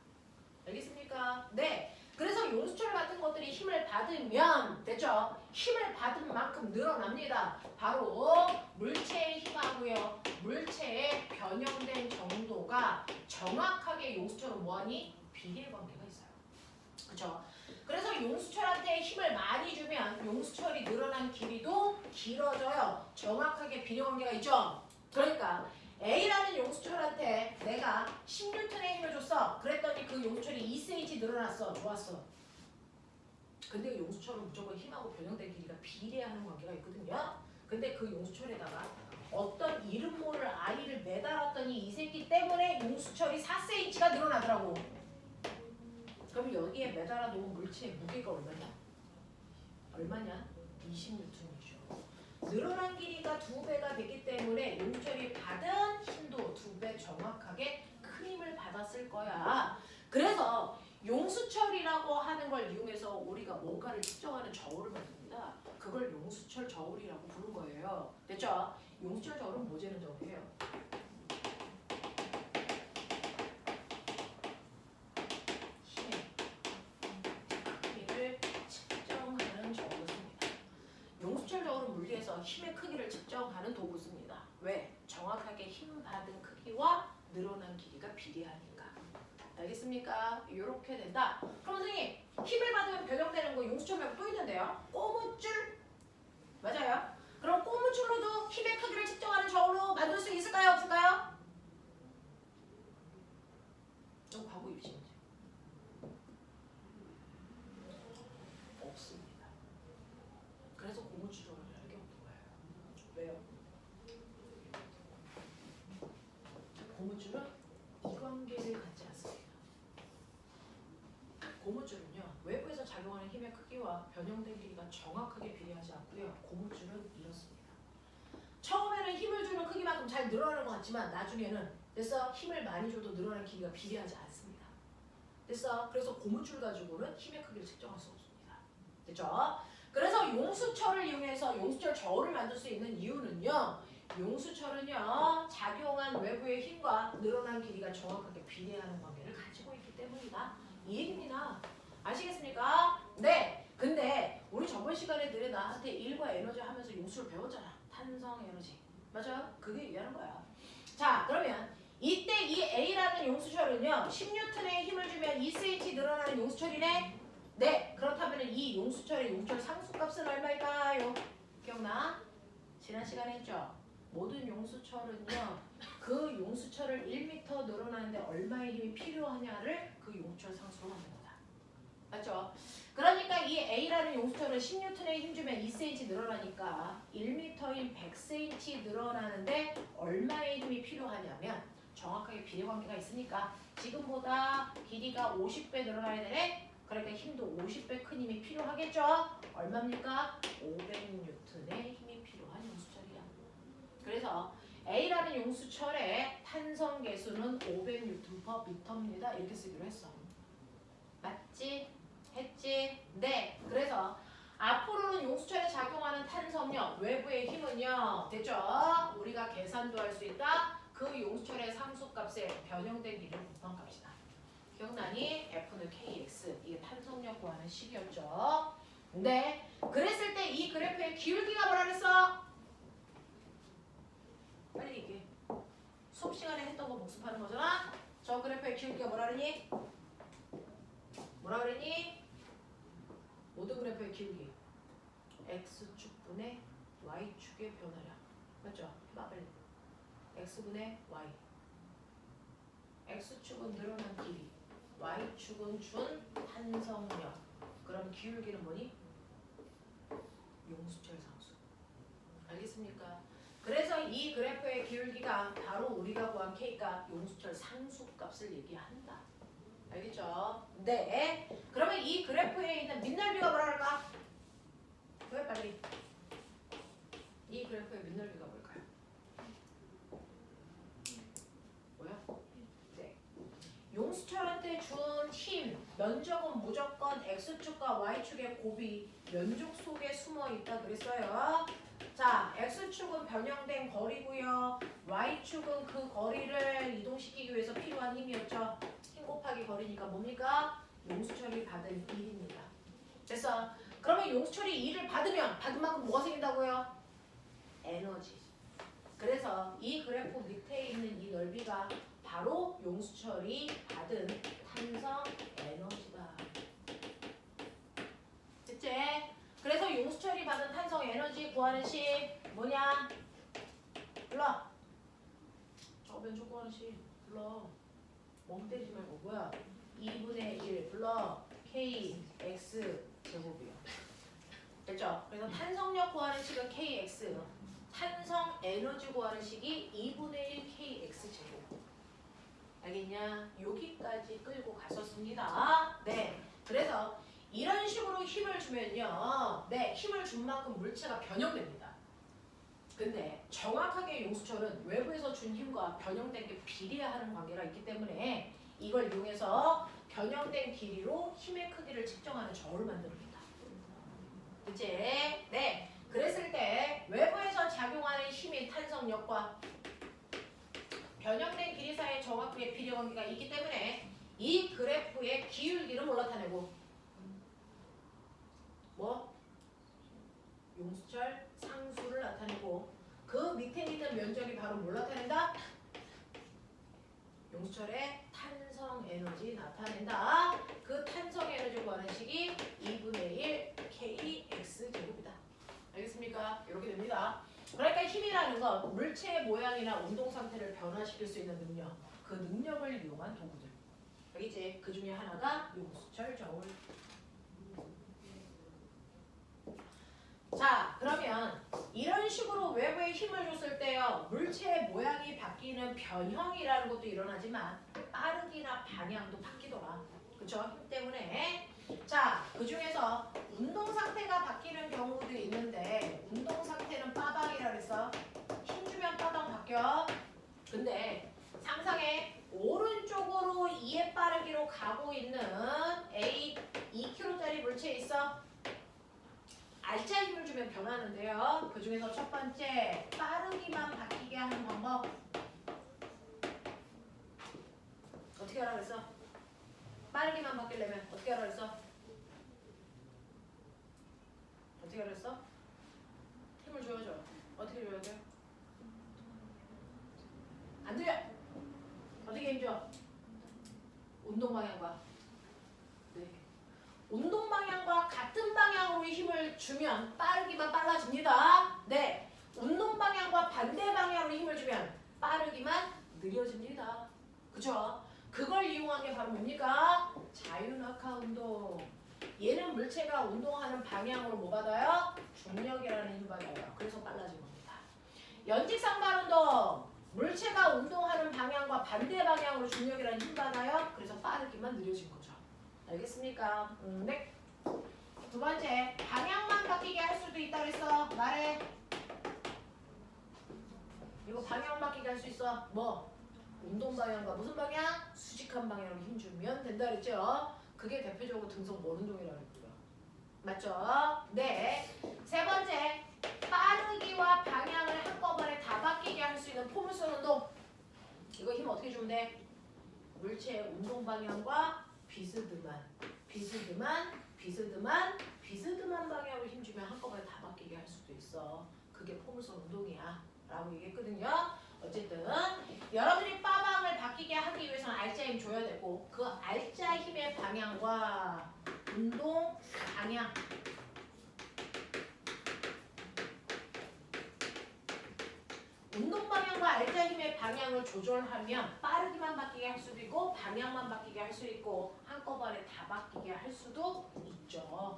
알겠습니까? 네. 그래서 용수철 같은 것들이 힘을 받으면 됐죠? 힘을 받은 만큼 늘어납니다. 바로 물체의 힘하고요. 물체의 변형된 정도가 정확하게 용수철은 뭐하니? 비례 관계가 있어요. 그렇죠? 그래서 용수철한테 힘을 많이 주면 용수철이 늘어난 길이도 길어져요. 정확하게 비례 관계가 있죠? 그러니까 A라는 용수철한테 내가 10N의 힘을 줬어. 그랬더니 그 용수철이 2cm 늘어났어. 좋았어. 근데 용수철은 무조건 힘하고 변형된 길이가 비례하는 관계가 있거든요. 근데 그 용수철에다가 어떤 이름모를 I를 매달았더니 이 새끼 때문에 용수철이 4cm가 늘어나더라고. 그럼 여기에 매달아 놓은 물체의 무게가 얼마냐? 얼마냐? 20N이죠. 늘어난 길이가 2배가 됐기 때문에 용수철이 받은 힘도 2배 정확하게 큰 힘을 받았을 거야. 그래서 용수철이라고 하는 걸 이용해서 우리가 뭔가를 측정하는 저울을 만듭니다. 그걸 용수철 저울이라고 부른 거예요. 됐죠? 용수철 저울은 뭐 재는 저울이에요? 힘의 크기를 측정하는 저울입니다. 용수철 저울은 물리에서 힘의 크기를 측정하는 도구입니다. 왜? 정확하게 힘 받은 크기와 늘어난 길이가 비례하니까. 알겠습니까? 이렇게 된다. 그럼 선생님, 힘을 받으면 변형되는 거 용수철 말고 또 있는데요. 꼬무줄? 맞아요. 그럼 꼬무줄로도 힘의 크기를 측정하는 저울로 만들 수 있을까요? 없을까요? 좀 과거 입시 문제. 없습니다. 그래서 고무줄을 알게 없는 거예요. 왜요? 고무줄은 이관계를 갖지 않습니다. 고무줄은요, 외부에서 작용하는 힘의 크기와 변형된 길이가 정확하게 비례하지 않고요. 고무줄은 이렇습니다. 처음에는 힘을 주는 크기만큼 잘 늘어나는 것 같지만 나중에는 됐어? 힘을 많이 줘도 늘어나는 길이가 비례하지 않습니다. 됐어? 그래서 고무줄 가지고는 힘의 크기를 측정할 수 없습니다. 됐죠? 그래서 용수철을 이용해서 용수철 저울을 만들 수 있는 이유는요. 용수철은요, 작용한 외부의 힘과 늘어난 길이가 정확하게 비례하는 관계를 가지고 있기 때문이다. 이 얘기입니다. 아시겠습니까? 네. 근데 우리 저번 시간에 늘 나한테 일과 에너지 하면서 용수를 배웠잖아. 탄성 에너지. 맞아요? 그게 얘기하는 거야. 자, 그러면 이때 이 A라는 용수철은요, 10N의 힘을 주면 2cm 늘어나는 용수철이네? 네. 그렇다면 이 용수철의 용수철 상수값은 얼마일까요? 기억나? 지난 시간에 했죠? 모든 용수철은요, 그 용수철을 1m 늘어나는데 얼마의 힘이 필요하냐를 그 용수철 상수로 만든 거다. 맞죠? 그러니까 이 A라는 용수철은 10N의 힘 주면 2cm 늘어나니까 1m인 100cm 늘어나는데 얼마의 힘이 필요하냐면 정확하게 비례관계가 있으니까 지금보다 길이가 50배 늘어나야 되네? 그러니까 힘도 50배 큰 힘이 필요하겠죠? 얼마입니까? 500N의 힘이 필요한 용수철이야. 그래서 A라는 용수철의 탄성 계수는 500N/m입니다. 이렇게 쓰기로 했어. 맞지? 했지? 네. 그래서 앞으로는 용수철에 작용하는 탄성력, 외부의 힘은요. 됐죠? 우리가 계산도 할 수 있다. 그 용수철의 상수값에 변형된 길이를 곱한 값이다. 기억나니? F는 KX. 이게 탄성력 구하는 식이었죠. 네. 그랬을 때 이 그래프의 기울기가 뭐라 그랬어? 빨리 얘기해. 수업 시간에 했던 거 복습하는 거잖아? 저 그래프의 기울기가 뭐라 그러니? 뭐라 그러니? 모든 그래프의 기울기. X축분의 Y축의 변화량. 맞죠? 해봐 빨리. X분의 Y. X축은 늘어난 길이. Y축은 준 탄성력. 그럼 기울기는 뭐니? 용수철 상수. 알겠습니까? 그래서 이 그래프의 기울기가 바로 우리가 구한 K값 용수철 상수값을 얘기한다. 알겠죠? 네. 그러면 이 그래프에 있는 민넓이가 뭐라 할까? 왜 빨리? 이 그래프의 민넓이가 뭘까요? 뭐야? 네. 용수철한테 준 힘, 면적은 무조건 X축과 Y축의 곱이 면적 속에 숨어 있다 그랬어요. 자, X축은 변형된 거리고요. Y축은 그 거리를 이동시키기 위해서 필요한 힘이었죠. 힘 곱하기 거리니까 뭡니까? 용수철이 받은 1입니다. 됐어? 그러면 용수철이 2를 받은 만큼 뭐가 생긴다고요? 에너지. 그래서 이 그래프 밑에 있는 이 넓이가 바로 용수철이 받은 탄성 에너지다. 됐지? 그래서 용수철이 받은 탄성 에너지 구하는 식 뭐냐? 불러. 저변 촉구하는 식 불러. 멍 때리지 말고 뭐야? 2분의 1 불러. kx 제곱이요. 됐죠? 그래서 탄성력 구하는 식은 kx, 탄성 에너지 구하는 식이 2분의 1 kx 제곱. 알겠냐? 여기까지 끌고 갔었습니다. 네. 그래서 이런 식으로 힘을 주면요. 네, 힘을 준 만큼 물체가 변형됩니다. 근데 정확하게 용수철은 외부에서 준 힘과 변형된 게 비례하는 관계가 있기 때문에 이걸 이용해서 변형된 길이로 힘의 크기를 측정하는 저울을 만듭니다. 그치? 네. 그랬을 때 외부에서 작용하는 힘인 탄성력과 변형된 길이 사이에 정확하게 비례 관계가 있기 때문에 이 그래프의 기울기를 올라타내고 뭐? 용수철 상수를 나타내고 그 밑에 있는 면적이 바로 뭘 나타낸다? 용수철의 탄성 에너지 나타낸다. 그 탄성 에너지 구하는 식이 2분의 1 kx 제곱이다. 알겠습니까? 이렇게 됩니다. 그러니까 힘이라는 건 물체의 모양이나 운동 상태를 변화시킬 수 있는 능력, 그 능력을 이용한 도구들. 알겠지? 그 중에 하나가 용수철 저울. 자, 그러면 이런 식으로 외부에 힘을 줬을 때요, 물체의 모양이 바뀌는 변형이라는 것도 일어나지만 빠르기나 방향도 바뀌더라. 그쵸? 힘 때문에. 자, 그 중에서 운동 상태가 바뀌는 경우도 있는데 운동 상태는 빠방이라 그랬어. 힘 주면 빠방 바뀌어. 근데 상상해. 오른쪽으로 2의 빠르기로 가고 있는 A 2kg짜리 물체 있어. 알짜 힘을 주면 변하는데요. 그 중에서 첫 번째, 빠르기만 바뀌게 하는 방법. 어떻게 하라 그랬어? 빠르기만 바뀌려면 어떻게 하라 그랬어? 어떻게 하라 그랬어? 힘을 줘야죠. 어떻게 줘야 돼? 안 들려! 어떻게 힘 줘? 운동 방향과. 네. 운동 방향과 같은 방향으로 힘을 주면 빠르기만 빨라집니다. 네. 운동 방향과 반대 방향으로 힘을 주면 빠르기만 느려집니다. 그죠? 그걸 이용한 게 바로 뭡니까? 자유낙하 운동. 얘는 물체가 운동하는 방향으로 뭐 받아요? 중력이라는 힘 받아요. 그래서 빨라진 겁니다. 연직상반 운동. 물체가 운동하는 방향과 반대 방향으로 중력이라는 힘 받아요. 그래서 빠르기만 느려진 거죠. 알겠습니까? 네. 두 번째, 방향만 바뀌게 할 수도 있다 그랬어. 말해. 이거 방향 바뀌게 할 수 있어. 뭐? 운동 방향과 무슨 방향? 수직한 방향으로 힘주면 된다 그랬죠. 그게 대표적으로 등성 원운동이라고 했고요. 맞죠? 네. 세 번째, 빠르기와 방향을 한꺼번에 다 바뀌게 할 수 있는 포물선 운동. 이거 힘 어떻게 주면 돼? 물체의 운동 방향과 비스듬한 방향으로 힘주면 한꺼번에 다 바뀌게 할 수도 있어. 그게 포물선 운동이야 라고 얘기했거든요. 어쨌든 여러분이 빠방을 바뀌게 하기 위해서는 알짜 힘 줘야 되고 그 알짜 힘의 방향과 운동 방향 운동 방향과 알짜 힘의 방향을 조절하면 빠르기만 바뀌게 할 수도 있고 방향만 바뀌게 할 수 있고 한꺼번에 다 바뀌게 할 수도 있죠.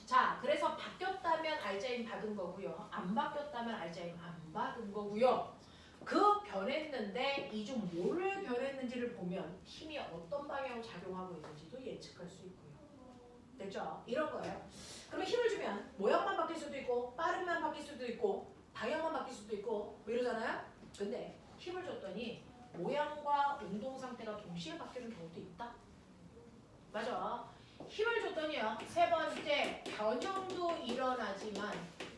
자, 그래서 바뀌었다면 알짜 힘 받은 거고요. 안 바뀌었다면 알짜 힘 안 받은 거고요. 그 변했는데 이 중 뭐를 변했는지를 보면 힘이 어떤 방향으로 작용하고 있는지도 예측할 수 있고요. 됐죠? 이런 거예요. 그러면 힘을 주면 모양만 바뀔 수도 있고 빠르기만 바뀔 수도 있고 방향만 바뀔 수도 있고 뭐 이러잖아요? 근데 힘을 줬더니 모양과 운동 상태가 동시에 바뀌는 경우도 있다. 맞아. 힘을 줬더니요. 세 번째, 변형도 일어나지만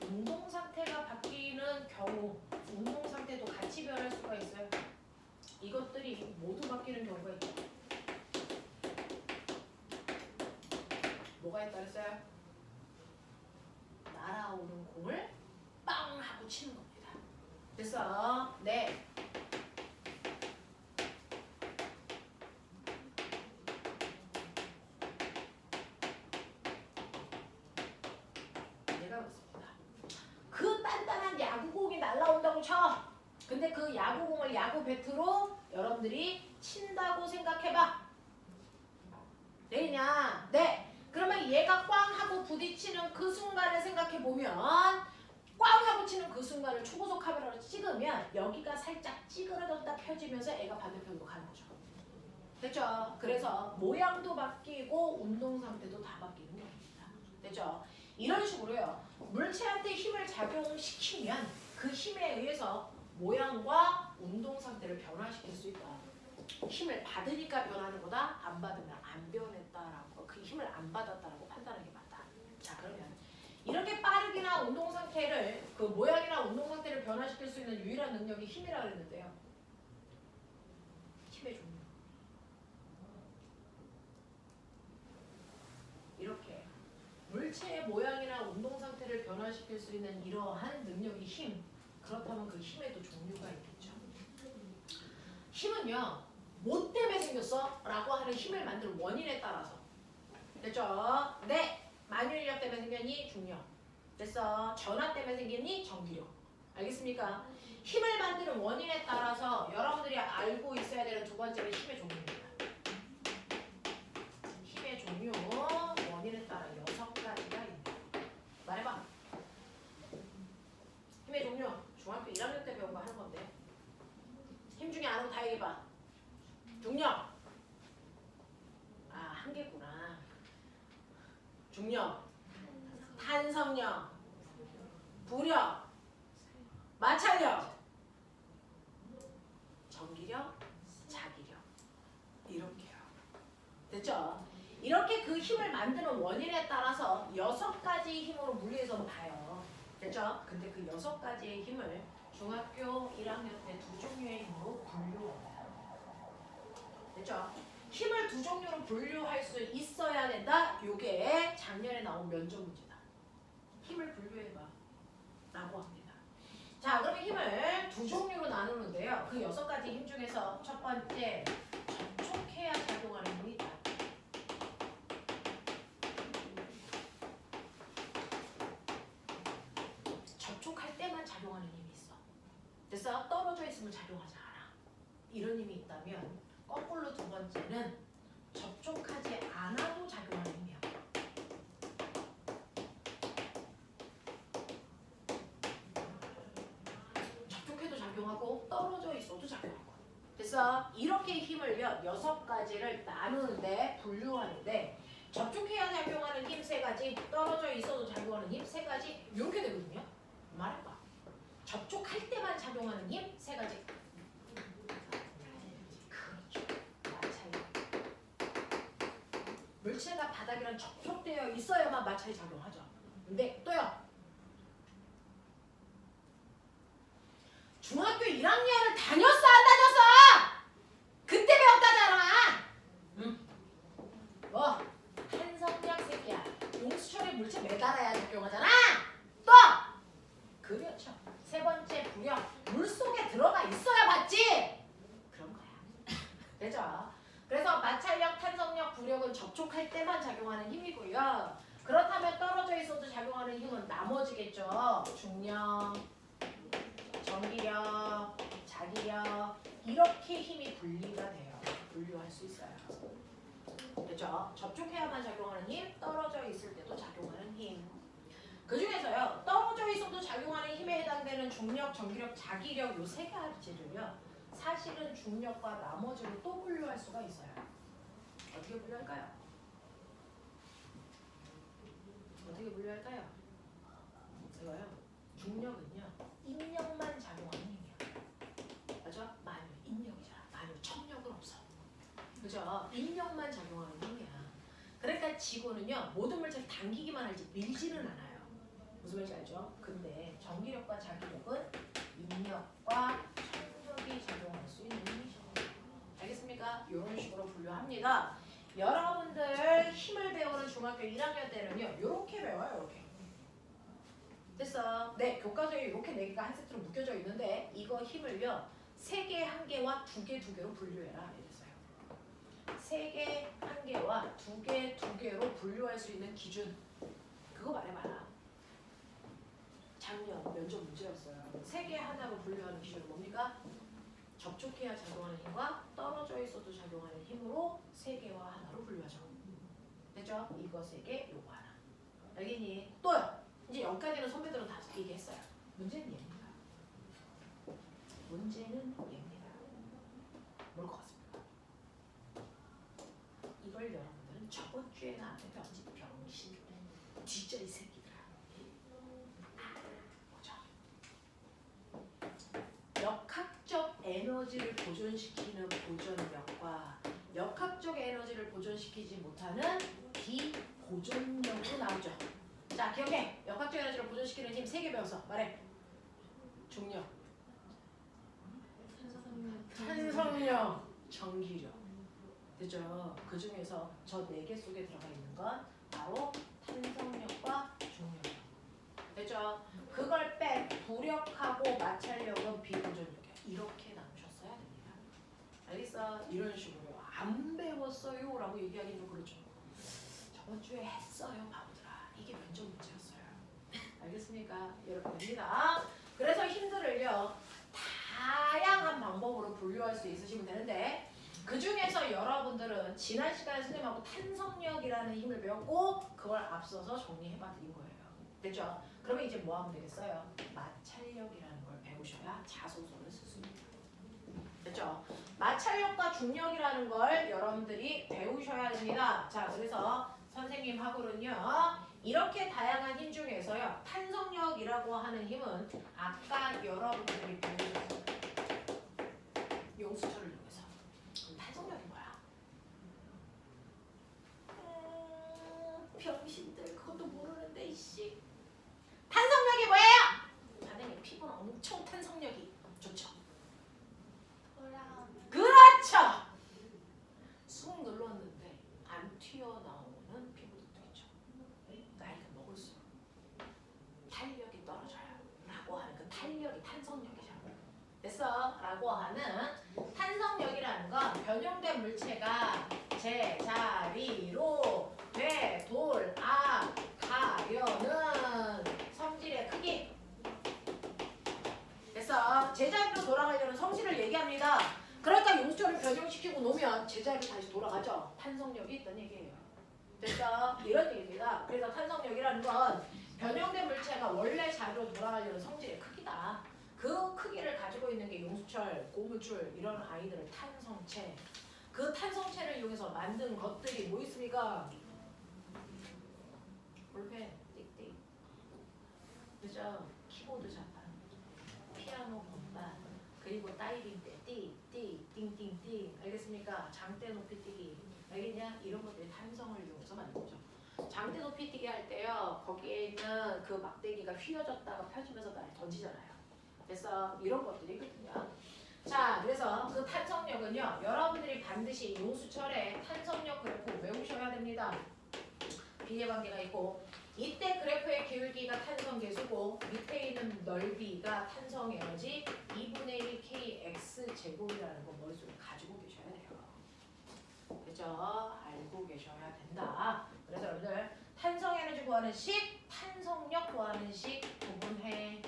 운동 상태가 바뀌는 경우 운동 상태도 같이 변할 수가 있어요. 이것들이 모두 바뀌는 경우가 있다. 뭐가 했다 그랬어요? 날아오는 공을 빵 하고 치는 겁니다. 됐어? 네. 내가 그렇습니다. 그 단단한 야구공이 날아온다고 쳐. 근데 그 야구공을 야구 배트로 여러분들이 친다고 생각해봐. 되냐? 네. 그러면 얘가 꽝 하고 부딪히는 그 순간을 생각해보면 꽝 하고 치는 그 순간을 초고속 카메라로 찍으면 여기가 살짝 찌그러졌다 펴지면서 애가 반대편으로 가는 거죠. 됐죠? 그래서 모양도 바뀌고 운동 상태도 다 바뀌는 겁니다. 됐죠? 이런 식으로요. 물체한테 힘을 작용시키면 그 힘에 의해서 모양과 운동 상태를 변화시킬 수 있다. 힘을 받으니까 변하는 거다. 안 받으면 안 변했다라고 그 힘을 안 받았다라고 판단하는 게 맞다. 자 그러면 이렇게 빠르게나 운동 상태를 그 모양이나 운동 상태를 변화시킬 수 있는 유일한 능력이 힘이라고 했는데요. 힘의 종류. 이렇게 물체의 모양이나 운동 상태를 변화시킬 수 있는 이러한 능력이 힘. 그렇다면 그 힘에도 종류가 있겠죠. 힘은요. 뭐 때문에 생겼어? 라고 하는 힘을 만드는 원인에 따라서. 됐죠? 네. 만유인력 때문에 생겼니? 중력. 됐어. 전압 때문에 생겼니? 전기력. 알겠습니까? 힘을 만드는 원인에 따라서 여러분들이 알고 있어야 되는 두 번째는 힘의 종류입니다. 힘의 종류 원인에 따라 6가지가 있다. 말해봐. 힘의 종류 중학교 1학년 때 배운 거 하는 건데 힘 중에 아는 거 다 얘기해봐. 중력. 아, 한 개구나. 중력, 탄성력, 부력, 마찰력, 전기력, 자기력. 이렇게요. 됐죠? 이렇게 그 힘을 만드는 원인에 따라서 6가지 힘으로 분리해서 봐요. 됐죠? 근데 그 6가지의 힘을 중학교 1학년 때 2종류의 힘으로 분류합니다. 됐죠? 힘을 2종류로 분류할 수 있어야 된다. 요게 작년에 나온 면접 문제다. 힘을 분류해봐 라고 합니다. 자, 그러면 힘을 2종류로 나누는데요. 그 6가지 힘 중에서 첫 번째, 접촉해야 작용하는 힘이 있다. 접촉할 때만 작용하는 힘이 있어. 됐어? 떨어져 있으면 작용하지 않아. 이런 힘이 있다면 거꾸로 두 번째는 접촉하지 않아도 작용하는 힘이야. 접촉해도 작용하고 떨어져 있어도 작용하고. 그래서 이렇게 힘을요 6가지를 나누는데 분류하는데 접촉해야 작용하는 힘 3가지, 떨어져 있어도 작용하는 힘 3가지 이렇게 되거든요. 말해봐. 접촉할 때만 작용하는 힘 3가지. 물체가 바닥이랑 접촉되어 있어야만 마찰이 작용하죠. 근데 또요. 중학교 1학년을 다녔어 안 다녔어? 그때 배웠다잖아. 응. 뭐? 탄성력 새끼야. 용수철에 물체 매달아야 작용하잖아. 또! 그렇죠. 3번째 부력. 물속에 들어가 있어야 봤지? 그런 거야. 되죠? 그래서 마찰력, 탄성력, 부력은 접촉할 때만 작용하는 힘이고요. 그렇다면 떨어져 있어도 작용하는 힘은 나머지겠죠. 중력, 전기력, 자기력 이렇게 힘이 분리가 돼요. 분류할 수 있어요. 그렇죠? 접촉해야만 작용하는 힘, 떨어져 있을 때도 작용하는 힘. 그 중에서요. 떨어져 있어도 작용하는 힘에 해당되는 중력, 전기력, 자기력 요 3가지를요. 사실은 중력과 나머지로 또 분류할 수가 있어요. 어떻게 분류할까요? 어떻게 분류할까요? 이거요. 중력은요. 인력만 작용하는 힘이야. 맞죠? 만유, 인력이잖아. 만유, 청력은 없어. 그죠? 인력만 작용하는 힘이야. 그러니까 지구는요. 모든 물체를 당기기만 하지 밀지는 않아요. 무슨 말인지 알죠? 근데 전기력과 자기력은 인력과 청력이 작용할 수 있는 힘이죠. 알겠습니까? 이런 식으로 분류합니다. 여러분들 힘을 배우는 중학교 1학년 때는요 이렇게 배워요. 이렇게. 됐어. 네, 교과서에 이렇게 4개가 한 세트로 묶여져 있는데 이거 힘을요 3개 1개와 2개 2개로 분류해라. 이랬어요. 3개 1개와 2개 2개로 분류할 수 있는 기준 그거 말해봐라. 작년 면접 문제였어요. 3개 하나로 분류하는 기준은 뭡니까? 접촉해야 작용하는 힘과 떨어져 있어도 작용하는 힘으로 3개와 하나로 분류하죠. 됐죠? 이거 3개, 요거 하나. 알겠니? 또요. 이제 여기까지는 선배들은 다 얘기했어요. 문제는 얘입니다. 문제는 얘입니다. 뭘 것 같습니까? 이걸 여러분들은 저번 주에 나한테 배웠지. 병신. 진짜 이 새끼들아. 보자. 역학적 에너지를 보존시키는 보존력과 역학적 에너지를 보존시키지 못하는 비보존력으로 나오죠. 자, 기억해. 역학적 에너지를 보존시키는 힘 3개 배웠어. 말해. 중력, 탄성력, 전기력. 됐죠? 그 중에서 저 4개 속에 들어가 있는 건 바로 탄성력과 중력력. 됐죠? 그걸 뺀 부력하고 마찰력은 비보존력이야. 이렇게 나누셨어야 됩니다. 알겠어? 이런 식으로 안 배웠어요 라고 얘기하기는 좀 그렇죠. 저번 주에 했어요 바보들아. 이게 면접 문제였어요. 알겠습니까? 여러분 됩니다. 그래서 힘들을요 다양한 방법으로 분류할 수 있으시면 되는데 그 중에서 여러분들은 지난 시간에 선생님하고 탄성력이라는 힘을 배웠고 그걸 앞서서 정리해봐 드린 거예요. 됐죠? 그러면 이제 뭐 하면 되겠어요? 마찰력이라는 걸 배우셔야 자소서를 쓸 수 있습니다. 됐죠? 마찰력과 중력이라는 걸 여러분들이 배우셔야 됩니다. 자, 그래서 선생님하고는요 이렇게 다양한 힘 중에서요 탄성력이라고 하는 힘은 아까 여러분들이 배우셨어요. 용수철을 이용해서. 그럼 탄성력이 뭐야? 병신들 그것도 모르는데 이씨. 탄성력이 뭐예요? 선생님 피부는 엄청 탄성력이 좋죠. 그렇죠. 쑥 눌렀는데 안 튀어나오는 피부들도 있죠. 나이가 먹을수록 탄력이 떨어져요 라고 하는 그 탄력이 탄성력이죠. 됐어? 라고 하는 탄성력이라는 건 변형된 물체가 제자리로 되돌아가려는 성질의 크기. 됐어? 제자리로 돌아가려는 성질을 얘기합니다. 그러니까 용수철을 변형시키고 놓으면 제자리로 다시 돌아가죠. 탄성력이 있다는 얘기예요. 됐어? 이런 얘기입니다. 그래서 탄성력이라는 건 변형된 물체가 원래 자리로 돌아가려는 성질의 크기다. 그 크기를 가지고 있는 게 용수철, 고무줄 이런 아이들을 탄성체. 그 탄성체를 이용해서 만든 것들이 뭐 있습니까? 볼펜, 띡띡. 그죠? 키보드 자판, 피아노 건반, 그리고 다이빙 때 띠, 띵띵띵. 알겠습니까? 장대 높이 뛰기. 알겠냐? 이런 것들이 탄성을 이용해서 만든 거죠. 장대 높이 뛰기 할 때요. 거기에 있는 그 막대기가 휘어졌다가 펴지면서 날 던지잖아요. 그래서 이런 것들이 있거든요. 자, 그래서 그 탄성력은요. 여러분들이 반드시 용수철의 탄성력 그래프 외우셔야 됩니다. 비례관계가 있고 이때 그래프의 기울기가 탄성 계수고 밑에 있는 넓이가 탄성 에너지 2분의 1 kx 제곱이라는 거 머릿속에 가지고 계셔야 돼요. 그죠? 알고 계셔야 된다. 그래서 여러분들 탄성 에너지 구하는 식, 탄성력 구하는 식 구분해.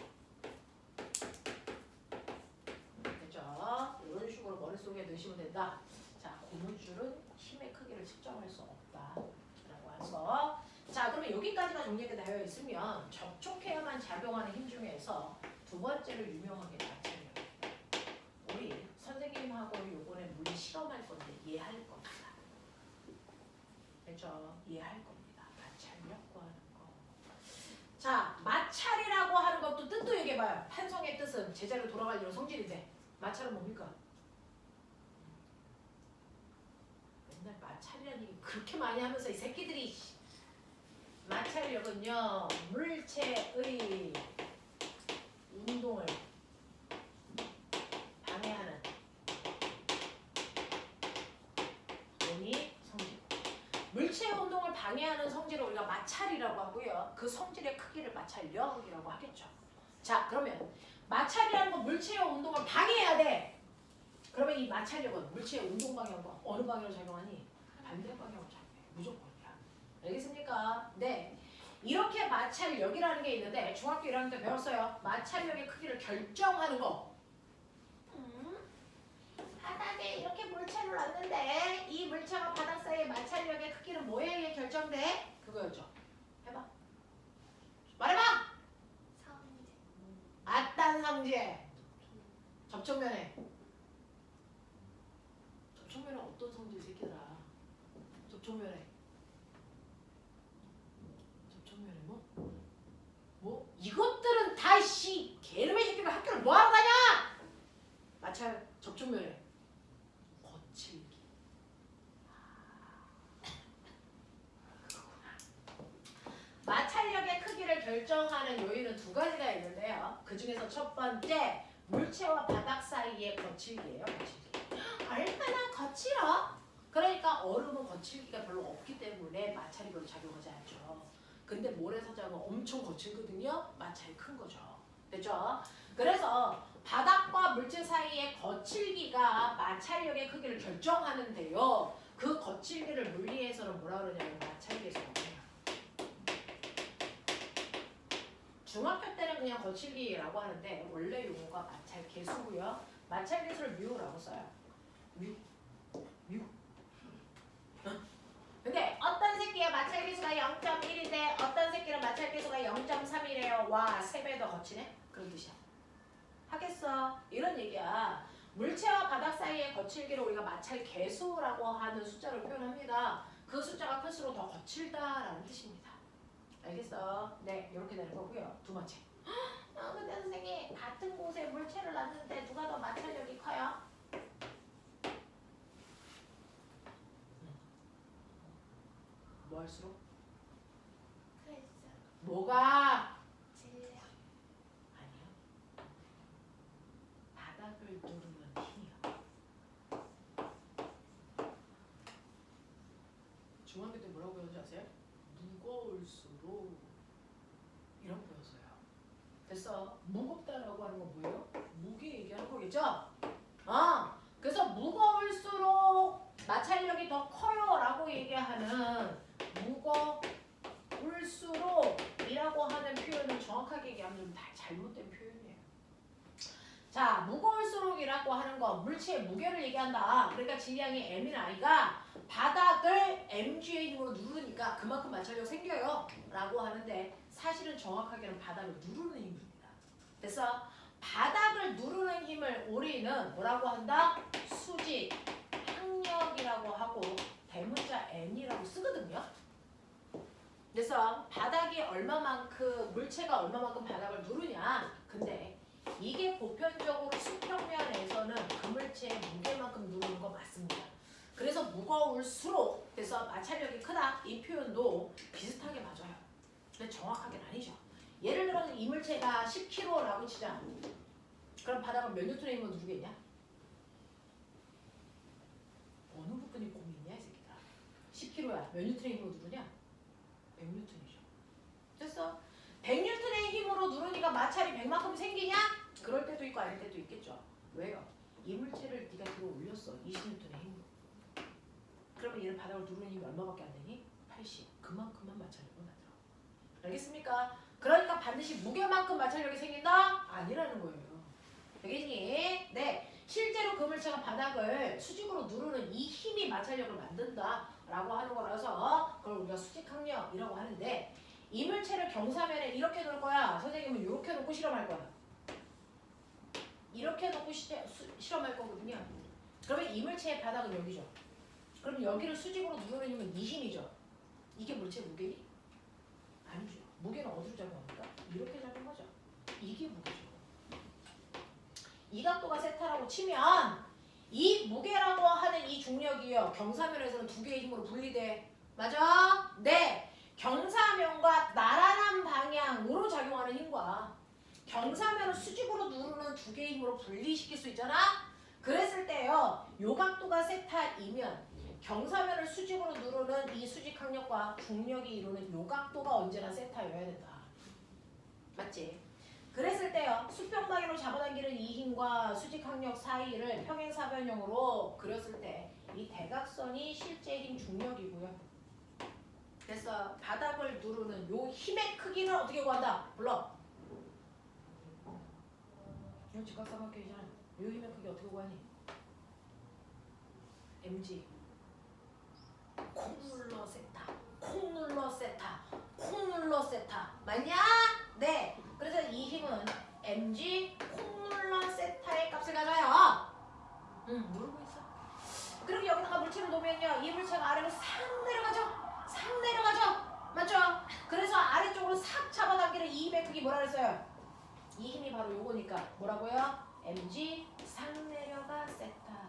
그죠? 이런 식으로 머릿속에 넣으시면 된다. 자, 고무줄은 힘의 크기를 측정할 수 없다. 라고 하는 거. 자, 그러면 여기까지가 정리가 되어 있으면 접촉해야만 작용하는 힘 중에서 두 번째로 유명하게 마찰력. 우리 선생님하고 요번에 물리 실험할 건데 이해할 겁니다. 그렇죠? 이해할 겁니다. 마찰력 구하는 거. 자, 마찰이라고 하는 것도 뜻도 얘기해봐요. 탄성의 뜻은 제자리로 돌아가려는 성질인데 마찰은 뭡니까? 맨날 마찰이라는 얘기 그렇게 많이 하면서 이 새끼들이 마찰력은요 물체의 운동을 방해하는 원이 성질. 방해하는 성질을 우리가 마찰이라고 하고요. 그 성질의 크기를 마찰력이라고 하겠죠. 자, 그러면 마찰이라는 건 물체의 운동을 방해해야 돼. 그러면 이 마찰력은 물체의 운동 방향과 어느 방향으로 작용하니? 반대 방향으로 작용해. 무조건이야. 알겠습니까? 네. 이렇게 마찰력이라는 게 있는데 중학교 1학년 때 배웠어요. 마찰력의 크기를 결정하는 거. 바닥에 이렇게 물체를 놨는데 이 물체와 바닥 사이의 마찰력의 크기는 뭐에 의해 결정돼? 그거였죠. 해봐. 말해봐. 성질. 맞단 성질. 접촉면에. 접촉면에 어떤 성질 새끼들아? 접촉면에. 접촉면에 뭐? 뭐? 이것들은 다 씨 개놈의 새끼가 학교를 뭐하러 다녀? 마찰 접촉면에. 거칠기. 마찰력의 크기를 결정하는 요인은 두 가지가 있는데요. 그 중에서 첫 번째, 물체와 바닥 사이의 거칠기예요. 거칠기. 얼마나 거칠어? 그러니까 얼음은 거칠기가 별로 없기 때문에 마찰이 별로 작용하지 않죠. 근데 모래사장은 엄청 거칠거든요. 마찰이 큰 거죠. 됐죠? 그래서 바닥과 물체 사이의 거칠기가 마찰력의 크기를 결정하는데요. 그 거칠기를 물리에서는 뭐라 그러냐면 마찰계수라고 해요. 중학교 때는 그냥 거칠기라고 하는데 원래 용어가 마찰계수고요. 마찰계수를 뮤라고 써요. 뮤. 근데 어떤 새끼의 마찰계수가 0.1인데 어떤 새끼는 마찰계수가 0.3이래요. 와, 3배 더 거치네? 그런 뜻이야. 하겠어. 이런 얘기야. 물체와 바닥 사이의 거칠기를 우리가 마찰계수라고 하는 숫자로 표현합니다. 그 숫자가 클수록 더 거칠다라는 뜻입니다. 알겠어? 네, 이렇게 되는 거고요. 두 번째. 근데 선생님, 같은 곳에 물체를 놨는데 누가 더 마찰력이 커요? 뭐 할수록? 그래서 뭐가? 질량. 아니요. 바닥을 누르는 힘이요. 중학교 때 뭐라고 배웠는지 아세요? 무거울수록 이런 거 배웠어요. 됐어. 무겁다라고 하는 건 뭐예요? 무게 얘기하는 거겠죠? 그래서 무거울수록 마찰력이 더 커요 라고 얘기하는 무거울수록 이라고 하는 표현은 정확하게 얘기하면 좀 다 잘못된 표현이에요. 자, 무거울수록이라고 하는 건 물체의 무게를 얘기한다. 그러니까 질량이 m인 아이가 바닥을 mg의 힘으로 누르니까 그만큼 마찰력 생겨요 라고 하는데 사실은 정확하게는 바닥을 누르는 힘입니다. 그래서 바닥을 누르는 힘을 우리는 뭐라고 한다? 수직, 항력이라고 하고 대문자 n이라고 쓰거든요. 그래서 바닥이 얼마만큼, 물체가 얼마만큼 바닥을 누르냐. 근데 이게 보편적으로 수평면에서는 그 물체의 무게만큼 누르는 거 맞습니다. 그래서 무거울수록, 그래서 마찰력이 크다 이 표현도 비슷하게 맞아요. 근데 정확하게는 아니죠. 예를 들어서 이 물체가 10kg라고 치자. 그럼 바닥을 몇 뉴턴의 힘으로 누르겠냐? 어느 부분이 고민이야 이 새끼들아. 10kg야. 몇 뉴턴의 힘으로 누르냐? 100뉴턴이죠. 됐어. 100뉴턴의 힘으로 누르니까 마찰이 100만큼 생기냐? 그럴 때도 있고 아닐 때도 있겠죠. 왜요? 이 물체를 네가 들어 올렸어. 20뉴턴의 힘으로. 그러면 얘는 바닥을 누르는 힘이 얼마밖에 안 되니? 80. 그만큼만 마찰력이 나더라. 알겠습니까? 그러니까 반드시 무게만큼 마찰력이 생긴다? 아니라는 거예요. 알겠니? 네. 실제로 그 물체가 바닥을 수직으로 누르는 이 힘이 마찰력을 만든다라고 하는 거라서 그걸 우리가 수직항력이라고 하는데 이 물체를 경사면에 이렇게 놓을 거야. 선생님은 이렇게 놓고 실험할 거야. 이렇게 놓고 실험할 거거든요. 그러면 이 물체의 바닥은 여기죠. 그럼 여기를 수직으로 누르는 힘은 이 힘이죠. 이게 물체 무게니? 아니죠. 무게는 어디로 작용합니까? 이렇게 작용하죠. 이게 무게죠. 이 각도가 세타라고 치면 이 무게라고 하는 이 중력이요. 경사면에서는 두 개의 힘으로 분리돼. 맞아? 네. 경사면과 나란한 방향으로 작용하는 힘과 경사면을 수직으로 누르는 두 개의 힘으로 분리시킬 수 있잖아? 그랬을 때요. 요 각도가 세타이면 경사면을 수직으로 누르는 이 수직 항력과 중력이 이루는 요 각도가 언제나 세타여야 된다. 맞지? 그랬을 때요. 수평 방향으로 잡아당기는 이 힘과 수직 항력 사이를 평행사변형으로 그렸을 때 이 대각선이 실제 힘 중력이고요. 그래서 바닥을 누르는 요 힘의 크기는 어떻게 구한다? 불러. 이거 직각삼각형이잖아. 요 힘의 크기 어떻게 구하니? mg 콩 눌러 세타, 콩 눌러 세타, 콩 눌러 세타. 맞냐? 네. 그래서 이 힘은 mg 콩 눌러 세타의 값을 가져요. 누르고 있어. 그리고 여기다가 물체를 놓으면요, 이 물체가 아래로 싹 내려가죠. 싹 내려가죠. 맞죠? 그래서 아래쪽으로 싹 잡아당기는 이 힘의 크기 뭐라 그랬어요? 이 힘이 바로 요거니까 뭐라고요? mg 싹 내려가 세타.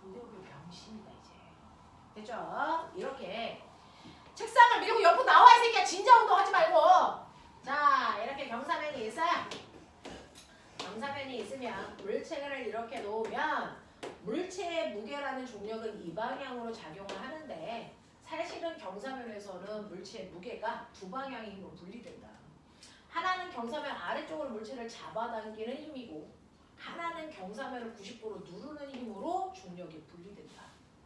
우대우교 병신이다 이제. 됐죠? 이렇게 책상을 밀고 옆으로 나와 이 새끼야. 진자 운동하지 말고. 자, 이렇게 경사면이 있어요. 경사면이 있으면 물체를 이렇게 놓으면 물체의 무게라는 중력은 이 방향으로 작용을 하는데 사실은 경사면에서는 물체의 무게가 두 방향의 힘으로 분리된다. 하나는 경사면 아래쪽으로 물체를 잡아당기는 힘이고 하나는 경사면을 90도로 누르는 힘으로 중력이 분리된다.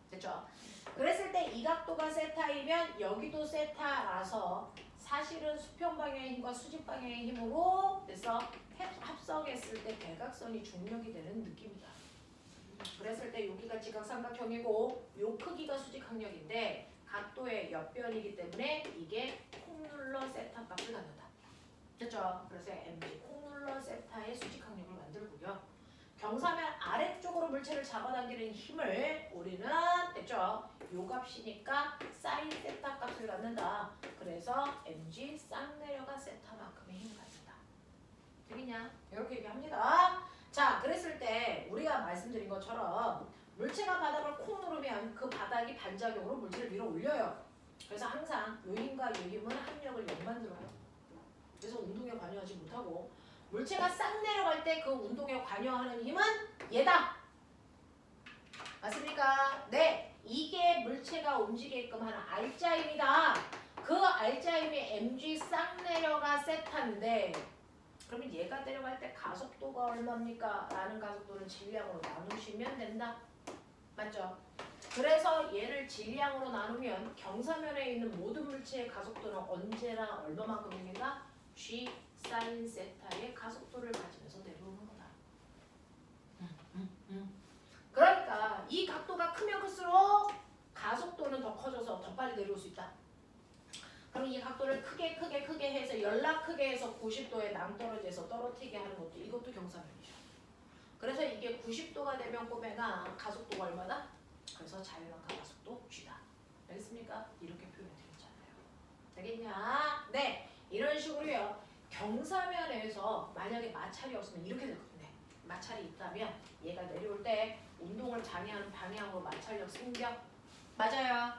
됐죠? 그랬을 때 이 각도가 세타이면 여기도 세타라서 사실은 수평 방향의 힘과 수직 방향의 힘으로 그래서 합성했을 때 대각선이 중력이 되는 느낌이다. 그랬을 때 여기가 직각삼각형이고 요 크기가 수직항력인데 각도의 옆변이기 때문에 이게 콩 눌러 세타 값을 갖는다. 됐죠? 그래서 mg 콩 눌러 세타의 수직항력을 만들고요. 경사면 아래쪽으로 물체를 잡아당기는 힘을 우리는 됐죠? 요 값이니까 사인 세타 값을 갖는다. 그래서 mg 싹 내려가 세타만큼의 힘을 갖는다. 되겠냐? 이렇게 얘기합니다. 자, 그랬을 때 우리가 말씀드린 것처럼 물체가 바닥을 콩 누르면 그 바닥이 반작용으로 물체를 밀어 올려요. 그래서 항상 요 힘과 요 힘은 합력을 0 만들어요. 그래서 운동에 관여하지 못하고 물체가 싹 내려갈 때 그 운동에 관여하는 힘은 얘다. 맞습니까? 네. 이게 물체가 움직이게끔 하는 알짜힘이다. 그 알짜힘이 mg 싹 내려가 세타인데 그러면 얘가 내려갈 때 가속도가 얼마입니까? 라는 가속도는 질량으로 나누시면 된다. 맞죠? 그래서 얘를 질량으로 나누면 경사면에 있는 모든 물체의 가속도는 언제나 얼마만큼입니까? g 사인 세타의 가속도를 가지면서 내려오는 거다. 그러니까 이 각도가 크면 클수록 가속도는 더 커져서 더 빨리 내려올 수 있다. 그럼 이 각도를 크게 해서 연락 크게 해서 90도에 낭떨어져서 떨어뜨리게 하는 것도 이것도 경사면이죠. 그래서 이게 90도가 되면 꼬매가 가속도가 얼마다? 그래서 자유낙하 가속도 G다. 알겠습니까? 이렇게 표현해 드렸잖아요. 되겠냐? 네. 이런 식으로요. 경사면에서 만약에 마찰이 없으면 이렇게 되거든요. 마찰이 있다면 얘가 내려올 때 운동을 방해하는 방향으로 마찰력 생겨. 맞아요.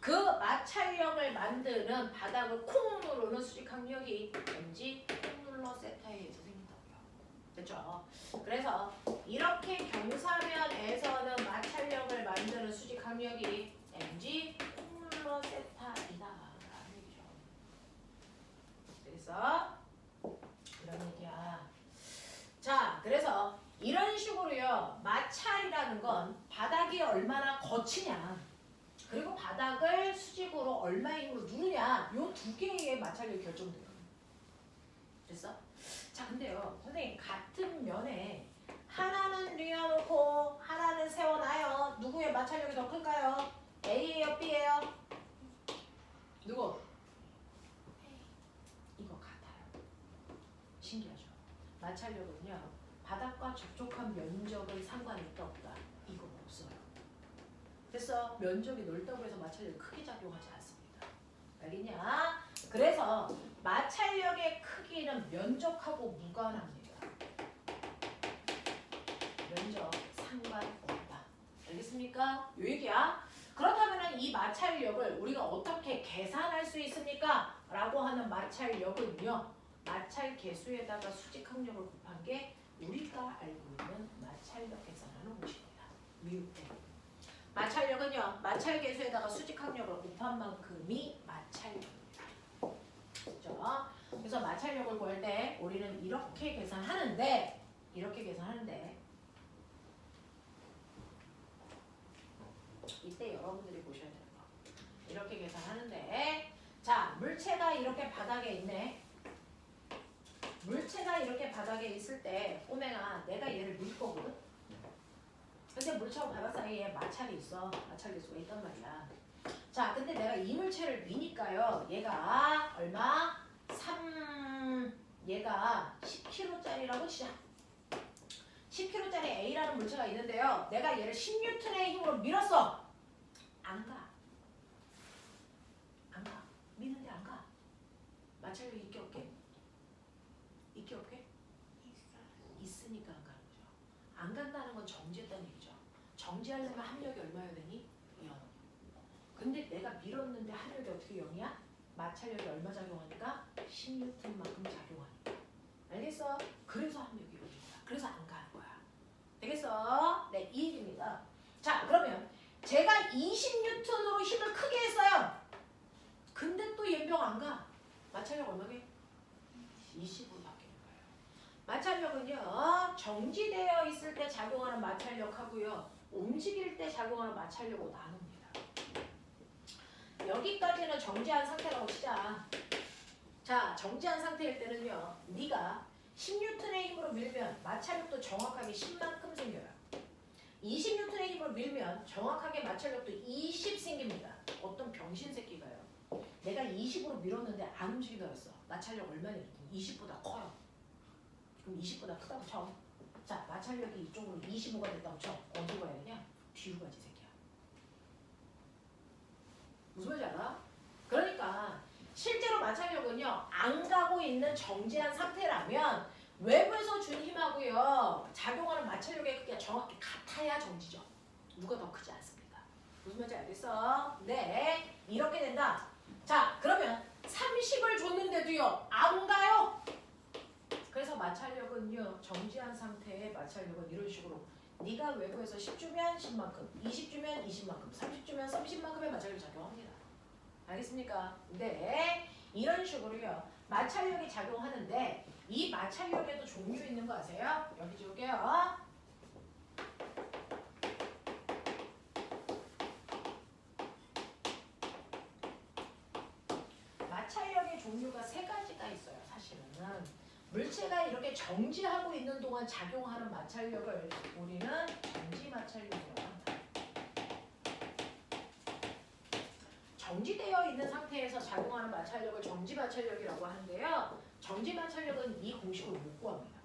그 마찰력을 만드는 바닥을 콩 누르는 수직항력이 mg 콩 눌러 세타에 의해서 생긴다고요. 됐죠? 그래서 이렇게 경사면에서는 마찰력을 만드는 수직항력이 mg 콩 눌러 세타이다 라는 얘기죠. 그래서 그런 얘기야. 자, 그래서 이런 식으로요. 마찰이라는 건 바닥이 얼마나 거치냐 그리고 바닥을 수직으로 얼마의 힘으로 누르냐 요 두 개의 마찰력이 결정돼요. 됐어? 자, 근데요 선생님 같은 면에 하나는 뉘어놓고 하나는 세워놔요. 누구의 마찰력이 더 클까요? A예요? B예요? 누구? 이거 같아요. 신기하죠? 마찰력은요 바닥과 접촉한 면적은 상관이 있다 없다? 이거 없어요. 됐어? 면적이 넓다고 해서 마찰력이 크게 작용하지 않습니다. 알겠냐? 그래서 마찰력의 크기는 면적하고 무관합니다. 면적 상관없다. 알겠습니까? 요 얘기야. 그렇다면 이 마찰력을 우리가 어떻게 계산할 수 있습니까? 라고 하는 마찰력은요. 마찰 계수에다가 수직항력을 곱한 게 우리가 알고 있는 마찰력 계산하는 것입니다. 미울 때. 마찰력은요. 마찰계수에다가 수직항력을 곱한 만큼이 마찰력입니다. 그죠? 그래서 마찰력을 구할 때 우리는 이렇게 계산하는데 이때 여러분들이 보셔야 되는 거. 이렇게 계산하는데 자, 물체가 이렇게 바닥에 있네. 물체가 이렇게 바닥에 있을 때 꼬맹아 내가 얘를 밀 거거든. 근데 물체와 바닥 사이에 마찰이 있어. 마찰계수가 있단 말이야. 자, 근데 내가 이 물체를 미니까요. 얘가 얼마? 얘가 10kg짜리라고 치자. 10kg짜리 A라는 물체가 있는데요. 내가 얘를 10N의 힘으로 밀었어. 안 가. 미는데 안 가. 마찰력이 있게 없게? 있게 없게? 있으니까 안 가는 거죠. 안 간다는 건 정지했다는 얘기죠. 정지하려면 합력이 얼마여야 되니? 0. 근데 내가 밀었는데 합력이 어떻게 0이야? 마찰력이 얼마 작용하니까? 10N만큼 작용하니까. 알겠어? 그래서 합력이 0이야. 그래서 안 가는 거야. 되겠어? 네, 이 얘기입니다. 자, 그러면 제가 20N으로 힘을 크게 했어요. 근데 또 연병 안 가. 마찰력 얼마게? 20으로 바뀌는 거예요. 마찰력은요. 정지되어 있을 때 작용하는 마찰력하고요. 움직일 때 작용하는 마찰력으로 나눕니다. 여기까지는 정지한 상태라고 치자. 자, 정지한 상태일 때는요. 네가 10N의 힘으로 밀면 마찰력도 정확하게 10만큼 생겨요. 20N의 힘으로 밀면 정확하게 마찰력도 20 생깁니다. 어떤 병신 새끼가요. 내가 20으로 밀었는데 안 움직이다 그랬어. 마찰력 얼마냐? 20보다 커요. 그럼 20보다 크다고 쳐. 자, 마찰력이 이쪽으로 25가 됐다고 쳐. 어디로 가야 되냐? 뒤로 가지 새끼야. 무슨 말인지 알아? 그러니까 실제로 마찰력은요. 안 가고 있는 정지한 상태라면 외부에서 준 힘하고요. 작용하는 마찰력의 크기가 정확히 같아야 정지죠. 누가 더 크지 않습니다. 무슨 말인지 알겠어? 네. 이렇게 된다. 자, 그러면 30을 줬는데도요. 안 가요. 그래서 마찰력은요. 정지한 상태의 마찰력은 이런 식으로 네가 외부에서 10 주면 10만큼, 20 주면 20만큼, 30 주면 30만큼의 마찰력이 작용합니다. 알겠습니까? 네. 이런 식으로요. 마찰력이 작용하는데 이 마찰력에도 종류 있는 거 아세요? 여기 줄게요. 마찰력의 종류가 3가지가 있어요. 사실은 물체가 이렇게 정지하고 있는 동안 작용하는 마찰력을 우리는 정지 마찰력이라고 한다. 정지되어 있는 상태에서 작용하는 마찰력을 정지 마찰력이라고 하는데요. 정지 마찰력은 이 공식을 못 구합니다.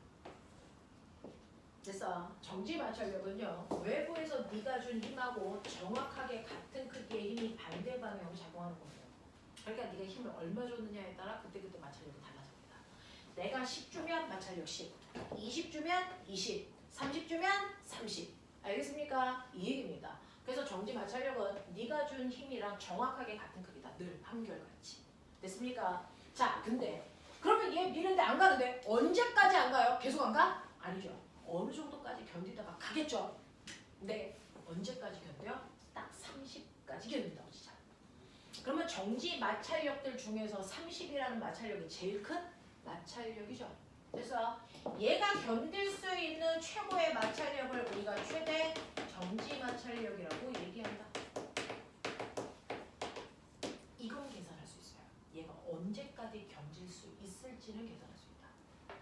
그래서 정지 마찰력은요. 외부에서 네가 준 힘하고 정확하게 같은 크기의 힘이 반대 방향으로 작용하는 거예요. 그러니까 네가 힘을 얼마 줬느냐에 따라 그때그때 마찰력이 달라집니다. 내가 10 주면 마찰력 10, 20 주면 20, 30 주면 30. 알겠습니까? 이 얘기입니다. 그래서 정지 마찰력은 네가 준 힘이랑 정확하게 같은 크기다. 늘 한결같이. 됐습니까? 자, 근데 그러면 얘 미는데 안 가는데 언제까지 안 가요? 계속 안 가? 아니죠. 어느 정도까지 견디다가 가겠죠. 근데 언제까지 견뎌요? 딱 30까지 견딘다고 치자. 그러면 정지 마찰력들 중에서 30이라는 마찰력이 제일 큰 마찰력이죠. 그래서 얘가 견딜 수 있는 최고의 마찰력을 우리가 최대 정지 마찰력이라고 얘기한다. 이건 계산할 수 있어요. 얘가 언제까지 견딜 수 있을지는 계산할 수 있다.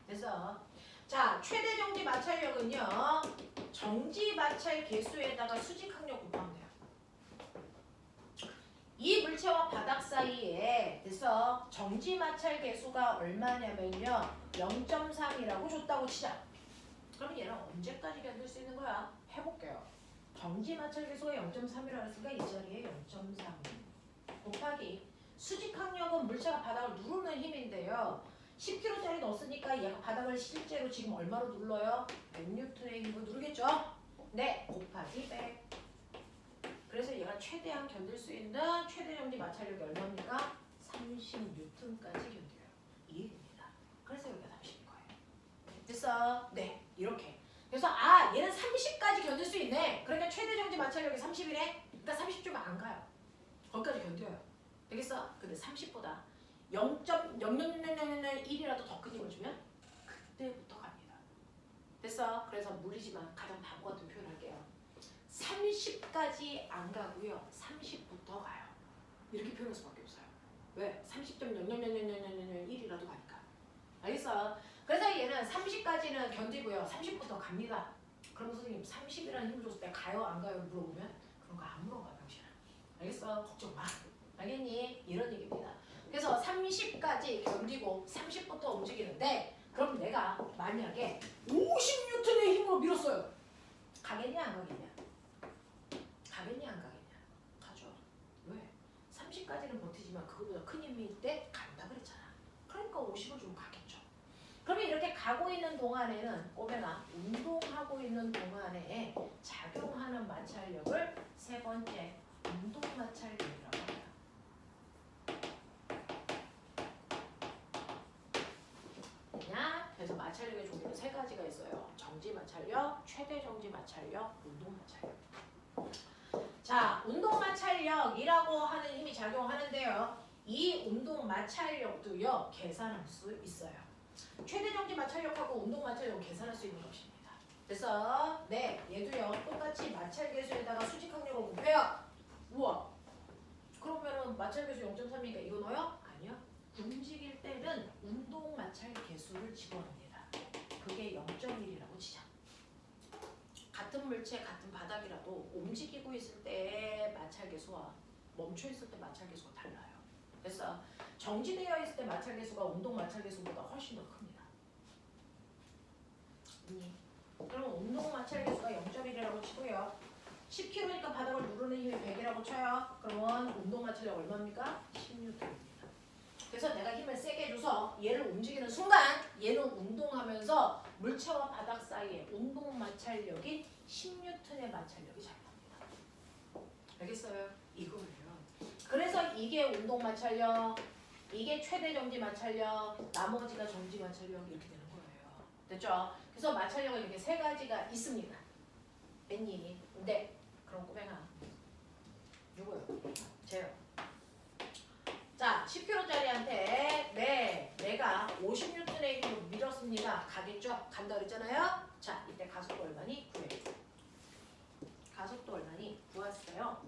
그래서 자, 최대 정지 마찰력은요. 정지 마찰 계수에다가 수직항력 곱하면 돼요. 이 물체와 바닥 사이에 그래서 정지 마찰 계수가 얼마냐면요. 0.3이라고 줬다고 치자. 그러면 얘는 언제까지 견딜 수 있는 거야? 해볼게요. 정지 마찰 계수가 0.3이라고 했으니까 이 자리에 0.3 곱하기 수직항력은 물체가 바닥을 누르는 힘인데요. 10kg짜리 넣었으니까 얘가 바닥을 실제로 지금 얼마로 눌러요? 100N의 힘으로 누르겠죠? 네, 곱하기 100. 그래서 얘가 최대한 견딜 수 있는 최대 정지 마찰력이 얼마입니까? 30N까지 견뎌요. 이 얘기입니다. 그래서 여기가 30인 거예요. 됐어? 네, 이렇게. 그래서 얘는 30까지 견딜 수 있네. 그러니까 최대 정지 마찰력이 30이네. 그러니까 30 주면 안 가요. 거기까지 견뎌요. 되겠어? 근데 30보다 0.00001이라도 더 큰 힘을 주면 그때부터 갑니다. 됐어? 그래서 무리지만 가장 바보 같은 표현 할게요. 30까지 안 가고요. 30부터 가요. 이렇게 표현할 수밖에 없어요. 왜? 30.0000001이라도 가니까. 알겠어? 그래서 얘는 30까지는 견디고요. 30부터 갑니다. 그럼 선생님 30이라는 힘을 줬을 때 가요 안 가요 물어보면 그런 거 안 물어봐 병신아. 알겠어? 걱정 마. 알겠니? 이런 얘기입니다. 그래서 30까지 견디고 30부터 움직이는데 그럼 내가 만약에 50N의 힘으로 밀었어요. 가겠냐 안 가겠냐? 가겠냐 안 가겠냐? 가죠. 왜? 30까지는 버티지만 그거보다 큰 힘일 때 간다 그랬잖아. 그러니까 50을 좀 가겠죠. 그러면 이렇게 가고 있는 동안에는 꼬매나 운동하고 있는 동안에 작용하는 마찰력을 세 번째 운동 마찰력이라고 합니다. 됐냐? 그래서 마찰력의 종류는 세 가지가 있어요. 정지 마찰력, 최대 정지 마찰력, 운동 마찰력. 자, 운동 마찰력이라고 하는 힘이 작용하는데요. 이 운동 마찰력도요 계산할 수 있어요. 최대 정지 마찰력하고 운동 마찰력은 계산할 수 있는 것입니다. 그래서 네, 얘도요 똑같이 마찰 계수에다가 수직 항력을 곱해요. 우와. 그러면은 마찰 계수 0.3이니까 이거 넣어요? 아니요. 움직일 때는 운동 마찰 계수를 집어넣습니다. 그게 0.1이라고 치자. 같은 물체, 같은 바닥이라도 움직이고 있을 때 마찰 계수와 멈춰 있을 때 마찰 계수가 달라요. 그래서 정지되어 있을 때 마찰 계수가 운동 마찰 계수보다 훨씬 더 큽니다. 그럼 운동 마찰 계수가 0.1이라고 치고요. 10kg니까 바닥을 누르는 힘이 100이라고 쳐요. 그러면 운동 마찰력 얼마입니까? 16N입니다. 그래서 내가 힘을 세게 줘서 얘를 움직이는 순간 얘는 운동하면서 물체와 바닥 사이에 운동 마찰력인 10N의 마찰력이 작용합니다. 알겠어요? 이거예요. 그래서 이게 운동 마찰력, 이게 최대 정지 마찰력, 나머지가 정지 마찰력 이렇게 되는 거예요. 됐죠? 그래서 마찰력은 이렇게 세 가지가 있습니다. 뺐니? 네. 그럼 꼬맹아. 누구요? 쟤요. 자, 10kg짜리한테 네, 내가 50N의 힘으로 밀었습니다. 가겠죠? 간다 그랬잖아요? 자, 이때 가속도 얼마니? 구해요. 가속도 얼마니? 구했어요.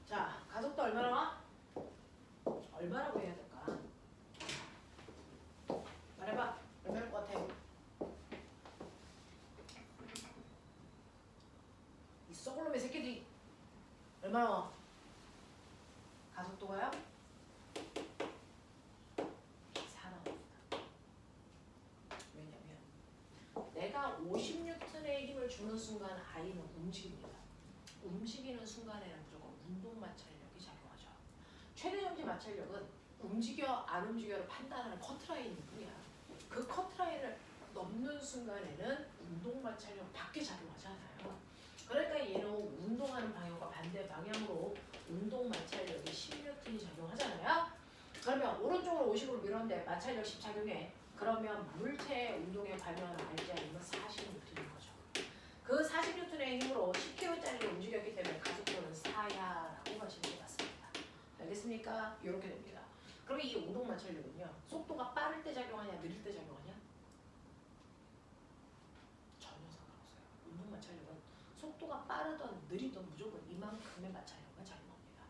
자, 가속도 얼마나? 얼마라고 해야 될까? 말해봐. 얼마일 것 같아? 이 썩을놈의 새끼들이 얼마나? 가속도가요? 4나옵니다. 왜냐면 내가 50N의 힘을 주는 순간 아이는 움직입니다. 움직이는 순간에는 무조건 운동 마찰력이 작용하죠. 최대 정지 마찰력은 움직여 안 움직여를 판단하는 커트라인일 뿐이야. 그 커트라인을 넘는 순간에는 운동 마찰력 밖에 작용하지 않아요. 그러니까 얘는 운동하는 방향과 반대 방향으로 운동 마찰력이 10N이 작용하잖아요. 그러면 오른쪽으로 50으로 밀었는데 마찰력 10 작용해. 그러면 물체의 운동에 발휘하는 알지아님은 40N인 거죠. 그 40N의 힘으로 10kg짜리를 움직였기 때문에 가속도는 4야라고 하시면 게 맞습니다. 알겠습니까? 이렇게 됩니다. 그러면 이 운동 마찰력은요. 속도가 빠를 때 작용하냐 느릴 때 작용하냐? 전혀 상관없어요. 운동 마찰력은 속도가 빠르든 느리든 무조건 이만큼의 마찰력만 작용합니다.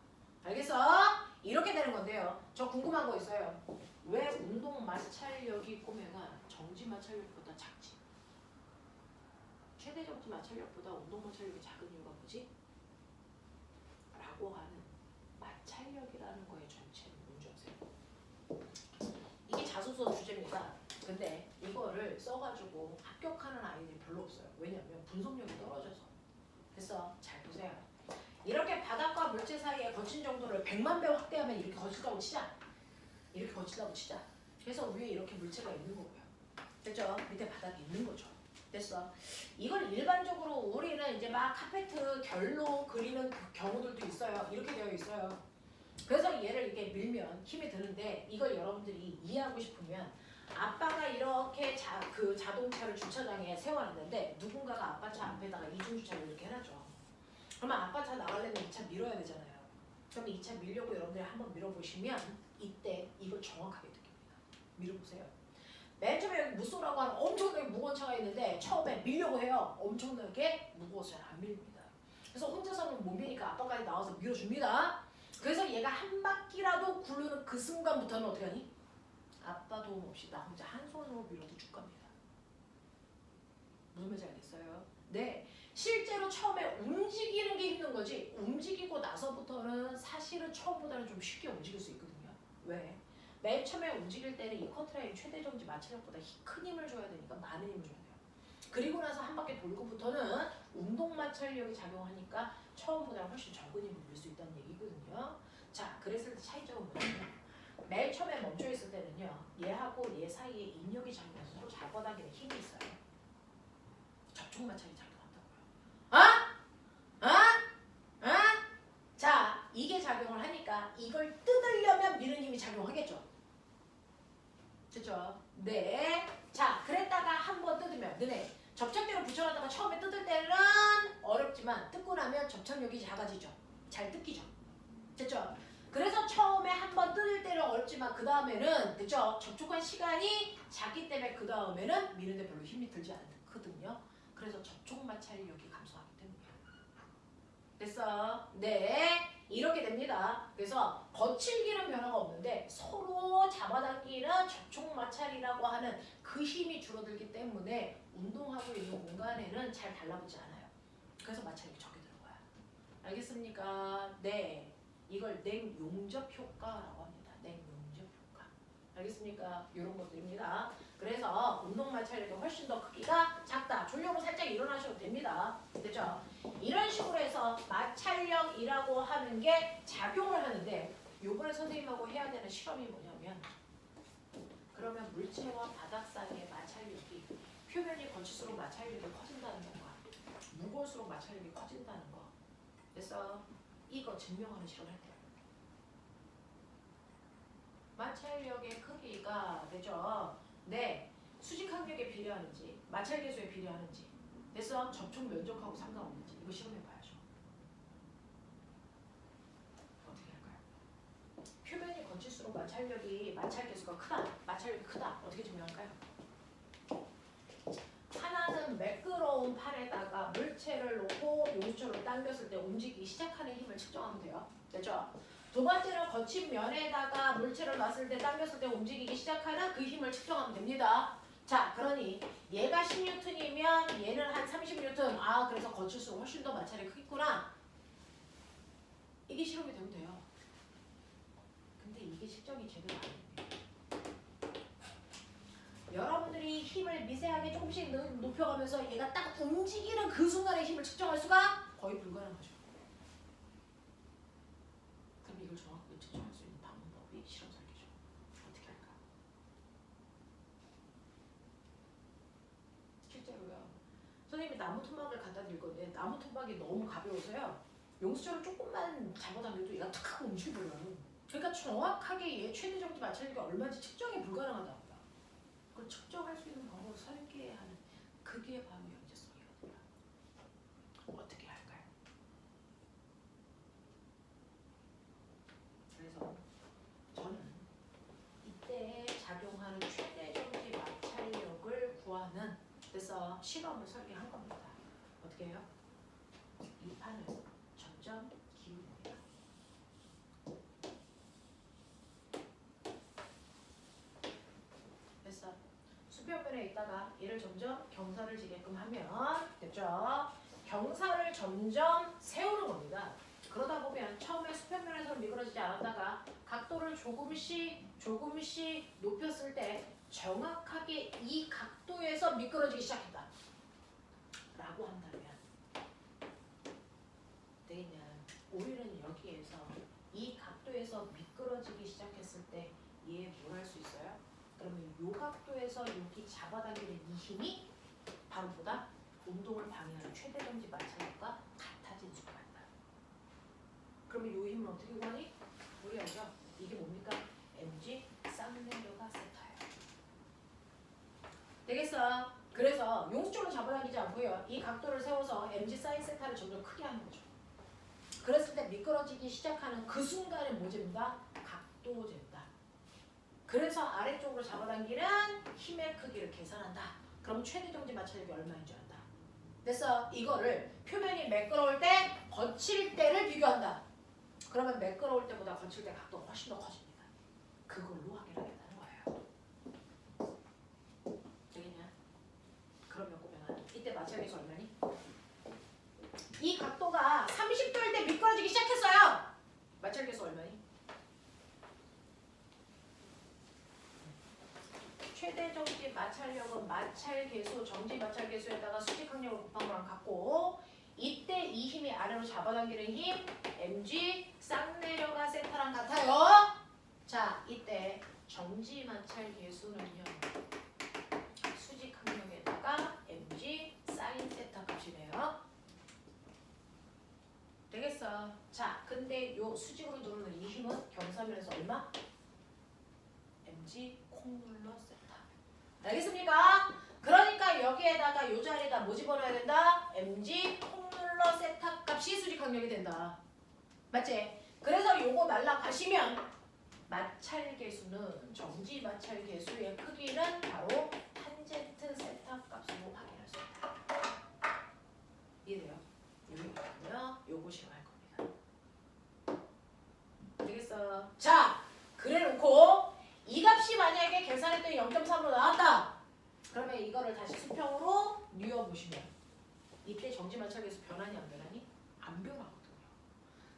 알겠어? 이렇게 되는 건데요. 저 궁금한 거 있어요. 왜 운동 마찰력이 꼬매가 정지 마찰력보다 작지? 최대 정지 마찰력보다 운동 마찰력이 작은 이유가 뭐지? 라고 하는 마찰력이라는 거의 정체는 뭔지 아세요? 이게 자소서 주제입니다. 근데 이거를 써가지고 합격하는 아이들이 별로 없어요. 왜냐면 분석력이 떨어져서. 그래서 잘 보세요. 이렇게 바닥과 물체 사이의 거친 정도를 100만 배 확대하면 이렇게 거칠다고 치자. 이렇게 거칠다고 치자. 그래서 위에 이렇게 물체가 있는 거고요. 됐죠? 밑에 바닥이 있는 거죠. 됐어. 이걸 일반적으로 우리는 이제 막 카페트 결로 그리는 그 경우들도 있어요. 이렇게 되어 있어요. 그래서 얘를 이렇게 밀면 힘이 드는데 이걸 여러분들이 이해하고 싶으면 아빠가 이렇게 그 자동차를 주차장에 세워놨는데 누군가가 아빠 차 앞에다가 이중주차를 이렇게 해놨죠. 그러면 아빠 차 나가려면 이 차 밀어야 되잖아요. 그러면 이 차 밀려고 여러분들이 한번 밀어보시면 이때 이걸 정확하게 느낍니다. 밀어보세요. 맨 처음에 여기 무쏘라고 하는 엄청나게 무거운 차가 있는데 처음에 밀려고 해요. 엄청나게 무거워서 잘 안 밀립니다. 그래서 혼자서는 못 미니까 아빠까지 나와서 밀어줍니다. 그래서 얘가 한 바퀴라도 굴르는 그 순간부터는 어떻게 하니? 아빠 도움 없이 나 혼자 한 손으로 밀어도 쭉 갑니다. 무슨 말인지 알겠어요? 네. 실제로 처음에 움직이는 게 힘든 거지 움직이고 나서부터는 사실은 처음보다는 좀 쉽게 움직일 수 있거든요. 왜? 맨 처음에 움직일 때는 이 커트라인 최대 정지 마찰력보다 큰 힘을 줘야 되니까 많은 힘을 줘야 돼요. 그리고 나서 한 바퀴 돌고부터는 운동 마찰력이 작용하니까 처음보다 훨씬 적은 힘을 줄 수 있다는 얘기거든요. 자, 그랬을 때 차이점은 뭐냐면 맨 처음에 멈춰 있을 때는요. 얘하고 얘 사이에 인력이 작용해서 서로 잡아당기는 힘이 있어요. 접촉 마찰이 작용한다고요. 자, 이게 작용을 하니까 이걸 뜯으려면 미는 힘이 작용하겠죠. 됐죠? 네. 자, 그랬다가 한번 뜯으면 너네 접착력을 붙여놨다가 처음에 뜯을 때는 어렵지만 뜯고 나면 접착력이 작아지죠. 잘 뜯기죠. 됐죠? 그래서 처음에 한번 뜯을 때는 어렵지만 그 다음에는 됐죠? 접촉한 시간이 작기 때문에 그 다음에는 미는데 별로 힘이 들지 않거든요. 그래서 접촉 마찰력이 감소하기 때문이에요. 됐어? 네. 이렇게 됩니다. 그래서 거칠기는 변화가 없는데 서로 잡아당기는 접촉 마찰이라고 하는 그 힘이 줄어들기 때문에 운동하고 있는 공간에는 잘 달라붙지 않아요. 그래서 마찰력이 적게 들어가요. 알겠습니까? 네. 이걸 냉용접 효과라고 합니다. 냉용접 효과. 알겠습니까? 이런 것들입니다. 그래서 운동 마찰력이 훨씬 더 크기가 작다. 졸려고 살짝 일어나셔도 됩니다. 됐죠? 이런 식으로 해서 마찰력이라고 하는 게 작용을 하는데 요번에 선생님하고 해야 되는 실험이 뭐냐면 그러면 물체와 바닥 사이의 마찰력이 표면이 거칠수록 마찰력이 커진다는 건가 무거울수록 마찰력이 커진다는 거 그래서 이거 증명하는 실험을 할게요. 마찰력의 크기가 되죠? 네. 수직 항력에 비례하는지 마찰계수에 비례하는지 됐어? 접촉 면적하고 상관없는지 이거 실험해봐야죠. 어떻게 할까요? 표면이 거칠수록 마찰계수가 크다. 마찰력이 크다. 어떻게 증명할까요? 하나는 매끄러운 판에다가 물체를 놓고 용수철로 당겼을 때 움직이기 시작하는 힘을 측정하면 돼요. 됐죠? 두 번째는 거친 면에다가 물체를 놨을 때 당겼을 때 움직이기 시작하는 그 힘을 측정하면 됩니다. 자, 그러니 얘가 10N이면 얘는 한 30N. 아, 그래서 거칠수록 훨씬 더 마찰이 크겠구나. 이게 실험이 되면 돼요. 근데 이게 실정이 제대로 안 됩니다. 여러분들이 힘을 미세하게 조금씩 높여가면서 얘가 딱 움직이는 그 순간에 힘을 측정할 수가 거의 불가능하죠. 그럼 이걸 정확하게 측정할 수 있는 방법이 실험 설계죠. 어떻게 할까? 실제로요. 선생님이 나무 토막을 갖다 드릴 건데 나무 토막이 너무 가벼워서요. 용수철을 조금만 잡아당겨도 얘가 탁 하고 움직여버려요. 그러니까 정확하게 얘 최대 정지 마찰력이 얼마인지 측정이 불가능하다. 그걸 측정할 수 있는 방법을 설계하는 그게 바로 연재성이거든요. 어떻게 할까요? 그래서 저는 이때 작용하는 최대 정지 마찰력을 구하는 그래서 실험을 설계한 겁니다. 어떻게 해요? 이 판을 점점 기울입니다. 됐어. 수평면에 있다가 얘를 점점 경사를 지게끔 하면 됐죠? 경사를 점점 세우는 겁니다. 그러다 보면 처음에 수평면에서 미끄러지지 않았다가 각도를 조금씩 높였을 때 정확하게 이 각도에서 미끄러지기 시작했다. 라고 한다면 되겠냐? 우리는 여기에서 이 각도에서 미끄러지기 시작했을 때 얘 뭘 할 수 있어요? 그러면 이 각도에서 여기 잡아당기는 이 힘이 바로 보다 운동을 방해하는 최대 정지 마찰력과 같아진 수가 있다. 그러면 이 힘을 어떻게 구하니? 우리 알죠? 이게 뭡니까? mg 쌍내려가 세타예요. 되겠어? 그래서 용수철로 잡아당기지 않고요. 이 각도를 세워서 mg 사인 세타를 점점 크게 하는 거죠. 그랬을 때 미끄러지기 시작하는 그 순간에 뭐 잽니다? 각도 잽니다. 그래서 아래쪽으로 잡아당기는 힘의 크기를 계산한다. 그럼 최대 정지 마찰력이 얼마인 줄 안다. 됐어. 이거를 표면이 매끄러울 때, 거칠 때를 비교한다. 그러면 매끄러울 때보다 거칠 때 각도가 훨씬 더 커집니다. 그걸로 확인하겠다는 거예요. 되겠냐? 그러면 보면 이때 마찰력이 얼마니? 이 각도가 30도일 때 미끄러지기 시작했어요. 마찰계수 얼마니? 최대 정지 마찰력은 마찰계수, 정지 마찰계수에다가 수직항력을 곱한 거랑 같고 이때 이 힘이 아래로 잡아당기는 힘 mg 쌍내려가 세타랑 같아요. 자, 이때 정지 마찰계수는요. 수직항력에다가 mg 사인 세타 값이네요. 되겠어. 자, 근데 요 수직으로 누르는 이 힘은 경사면에서 얼마? mg 콩눌러 세타. 알겠습니까? 그러니까 여기에다가 요 자리에다 뭐 집어넣어야 된다? mg 콩눌러 세타 값이 수직항력이 된다. 맞지? 그래서 요거 날라가시면 마찰계수는 정지 마찰계수의 크기는 바로 탄젠트 세타 값으로 확인할 수 있다. 이해돼요? 여기거든요. 요거 실험할 겁니다. 되겠어? 자, 그래놓고 이 값이 만약에 계산했더니 0.3으로 나왔다. 그러면 이거를 다시 수평으로 뉘어보시면 이때 정지 마찰계수 변하니 안 변하니? 안 변하거든요.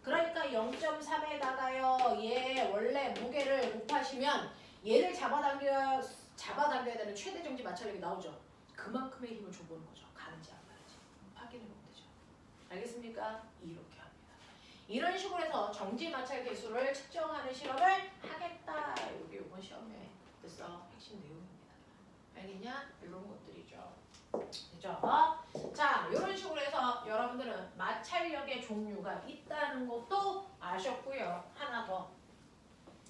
그러니까 0.3에다가요. 얘 원래 무게를 곱하시면 얘를 잡아당겨야 되는 최대 정지 마찰력이 나오죠. 그만큼의 힘을 줘보는 거죠. 가는지 안 가는지 확인해보면 되죠. 알겠습니까? 이렇게 합니다. 이런 식으로 해서 정지 마찰 계수를 측정하는 실험을 하겠다. 이게 이번 시험에 됐어. 핵심 내용입니다. 알겠냐? 이런 것들이죠. 됐죠? 자, 이런 식으로 해서 여러분들은 마찰력의 종류가 있다는 것도 아셨고요. 하나 더.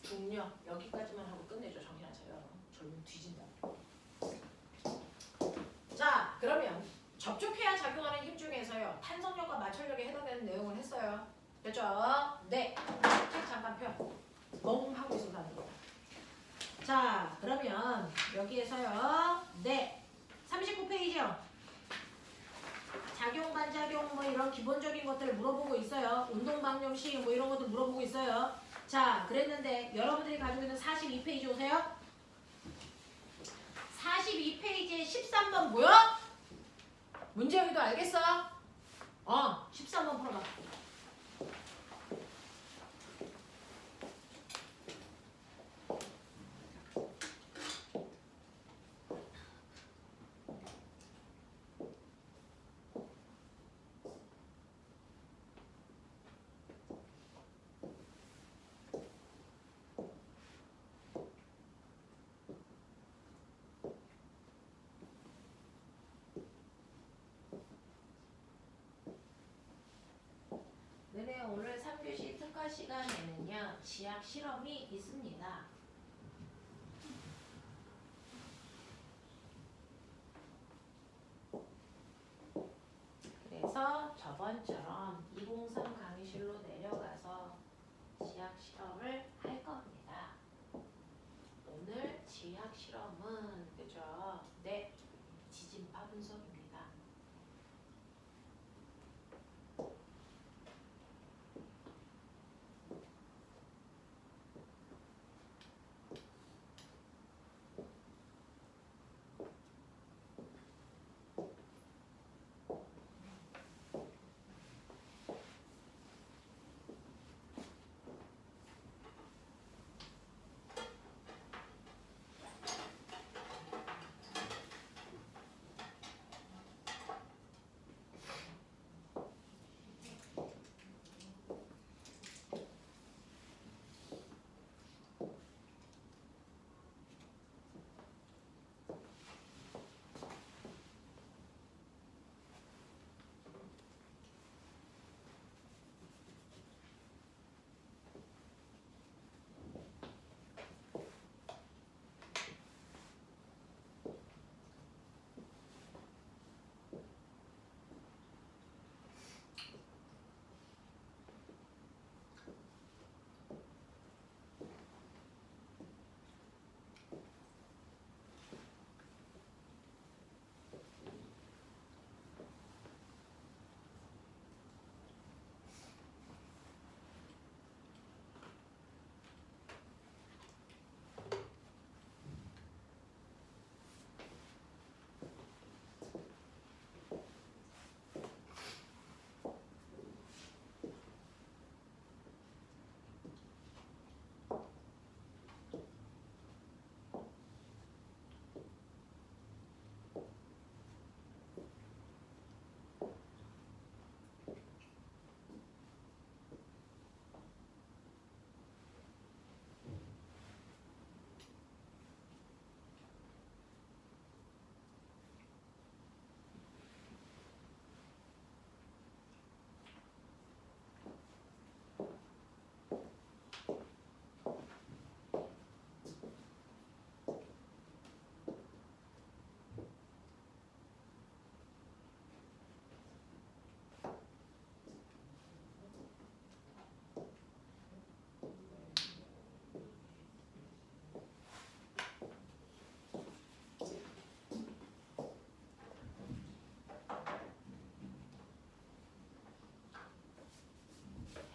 중력. 여기까지만 하고 끝내죠. 정신 안 차려. 졸면 뒤진다. 자, 그러면 접촉해야 작용하는 힘 중에서요. 탄성력과 마찰력에 해당되는 내용을 했어요. 됐죠? 네. 책 잠깐 펴. 멍 하고 있어도 안 됩니다. 자, 그러면 여기에서요. 네. 39페이지요. 작용, 반작용 뭐 이런 기본적인 것들을 물어보고 있어요. 운동 방정식 뭐 이런 것들 물어보고 있어요. 자, 그랬는데 여러분들이 가지고 있는 42페이지 오세요. 42페이지에 13번 보여? 문제 여기도 알겠어? 13번 풀어봐. 추가 시간에는요 지약 실험이 있습니다. 그래서 저번처럼 203 강의실로 내려가서 지약 실험을 할 겁니다. 오늘 지약 실험은 그죠? 네, 지진파 분석입니다.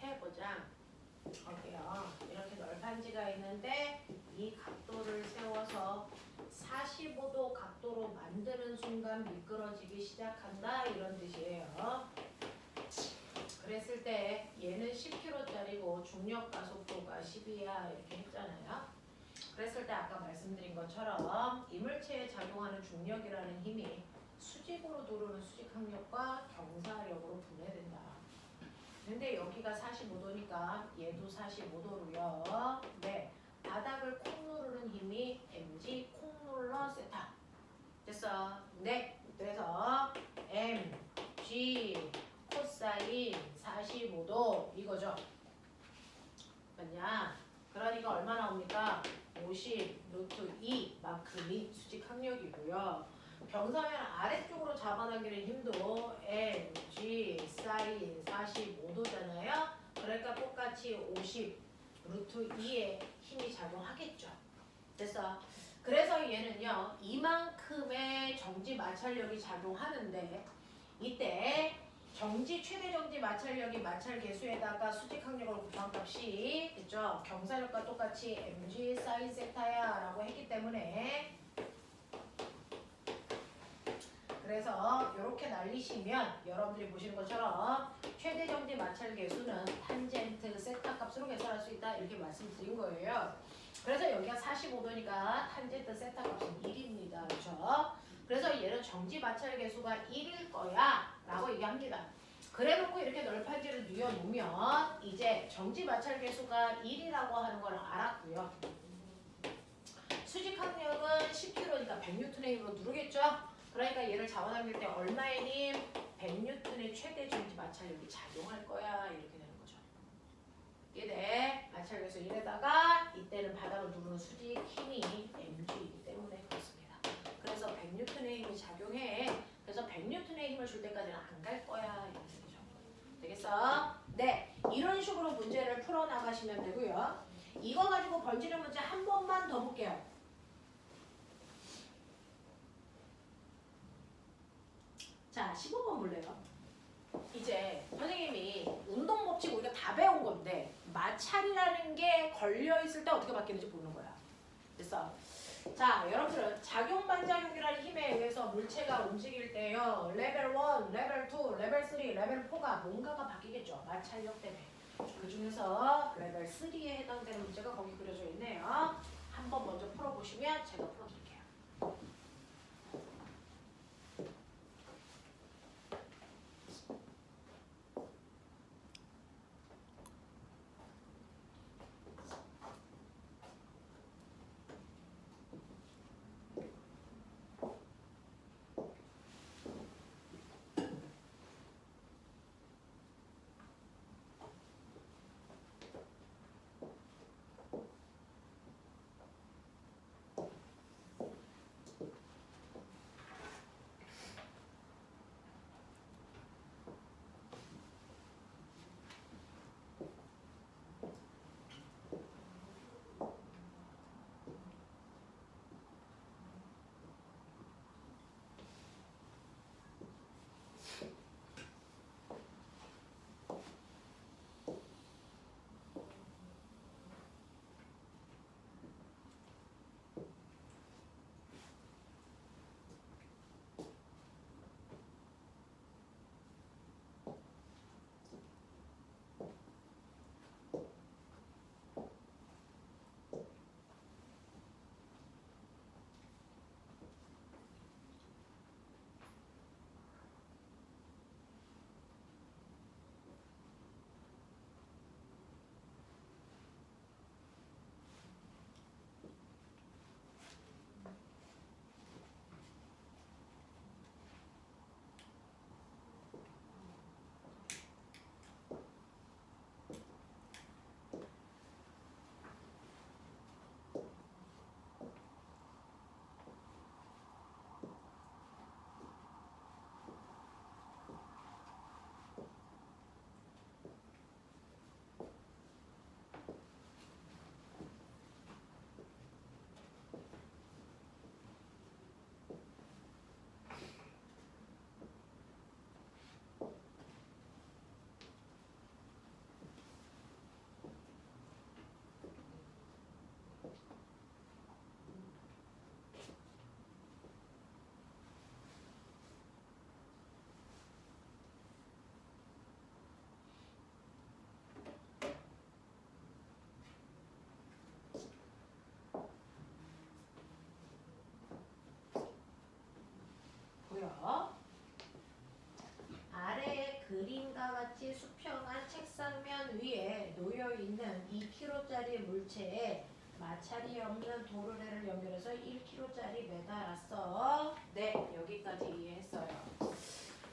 해보자. 여기요. 이렇게 널판지가 있는데 이 각도를 세워서 45도 각도로 만드는 순간 미끄러지기 시작한다 이런 뜻이에요. 그랬을 때 얘는 10kg짜리고 중력 가속도가 10이야 이렇게 했잖아요. 그랬을 때 아까 말씀드린 것처럼 이물체에 작용하는 중력이라는 힘이 수직으로 두르는 수직항력과 경사력으로 분해된다. 근데 여기가 45도니까 얘도 45도로요. 네, 바닥을 콩 누르는 힘이 mg 콩 눌러 세타. 됐어? 네, 그래서 mg 코사인 45도 이거죠. 맞냐? 그러니까 얼마 나옵니까? 50 루트 2만큼이 수직항력이고요. 경사면 아래쪽으로 잡아당기는 힘도 mg 사인 45도잖아요. 그러니까 똑같이 50 루트 2의 힘이 작용하겠죠. 됐어? 그래서 얘는요. 이만큼의 정지 마찰력이 작용하는데 이때 정지 최대 정지 마찰력이 마찰 계수에다가 수직항력을 곱한 값이 됐죠? 경사력과 똑같이 mg 사인 세타야 라고 했기 때문에 그래서 이렇게 날리시면 여러분들이 보시는 것처럼 최대 정지 마찰 계수는 탄젠트 세타 값으로 계산할 수 있다 이렇게 말씀드린 거예요. 그래서 여기가 45도니까 탄젠트 세타 값은 1입니다. 그렇죠? 그래서 얘는 정지 마찰 계수가 1일 거야 라고 얘기합니다. 그래놓고 이렇게 널판지를 뉘어놓으면 이제 정지 마찰 계수가 1이라고 하는 걸 알았고요. 수직항력은 10kg니까 100N의 힘으로 누르겠죠? 그러니까 얘를 잡아당길 때 얼마의 힘? 100N의 최대 정지 마찰력이 작용할 거야 이렇게 되는 거죠. 이때 마찰계수 1에다가 이때는 바닥을 누르는 수직 힘이 mg이기 때문에 그렇습니다. 그래서 100N의 힘이 작용해. 그래서 100N의 힘을 줄 때까지는 안 갈 거야 이런 얘기죠. 되겠어? 네, 이런 식으로 문제를 풀어 나가시면 되고요. 이거 가지고 번지는 문제 한 번만 더 볼게요. 자, 15번 볼래요? 이제 선생님이 운동 법칙 우리가 다 배운 건데 마찰이라는 게 걸려 있을 때 어떻게 바뀌는지 보는 거야. 됐어? 자, 여러분들은 작용 반작용이라는 힘에 의해서 물체가 움직일 때요. 레벨 1, 레벨 2, 레벨 3, 레벨 4가 뭔가가 바뀌겠죠. 마찰력 때문에. 그 중에서 레벨 3에 해당되는 문제가 거기 그려져 있네요. 한번 먼저 풀어보시면 제가 풀어드릴게요. 보여. 아래의 그림과 같이 수평한 책상면 위에 놓여있는 2kg짜리 물체에 마찰이 없는 도르래를 연결해서 1kg짜리 매달았어. 네, 여기까지 이해했어요.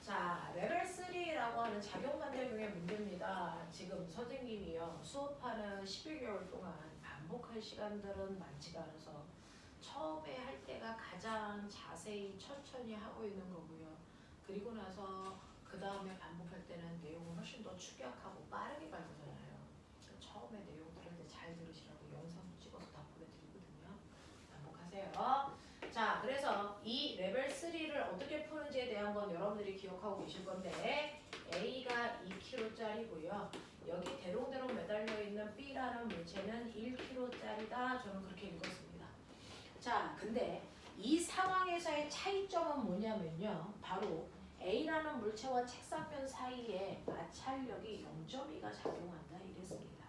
자, 레벨 3라고 하는 작용반작용의 문제입니다. 지금 선생님이요, 수업하는 11개월 동안 반복할 시간들은 많지가 않아서 처음에 할 때가 가장 자세히 천천히 하고 있는 거고요. 그리고 나서 그 다음에 반복할 때는 내용을 훨씬 더 축약하고 빠르게 갈 거잖아요. 처음에 내용들을 잘 들으시라고 영상도 찍어서 다 보내드리거든요. 반복하세요. 자, 그래서 이 레벨 3를 어떻게 푸는지에 대한 건 여러분들이 기억하고 계실 건데 A가 2kg짜리고요. 여기 대롱대롱 매달려 있는 B라는 물체는 1kg짜리다. 저는 그렇게 읽었습니다. 자, 근데 이 상황에서의 차이점은 뭐냐면요. 바로 A라는 물체와 책상면 사이에 마찰력이 0.2가 작용한다 이랬습니다.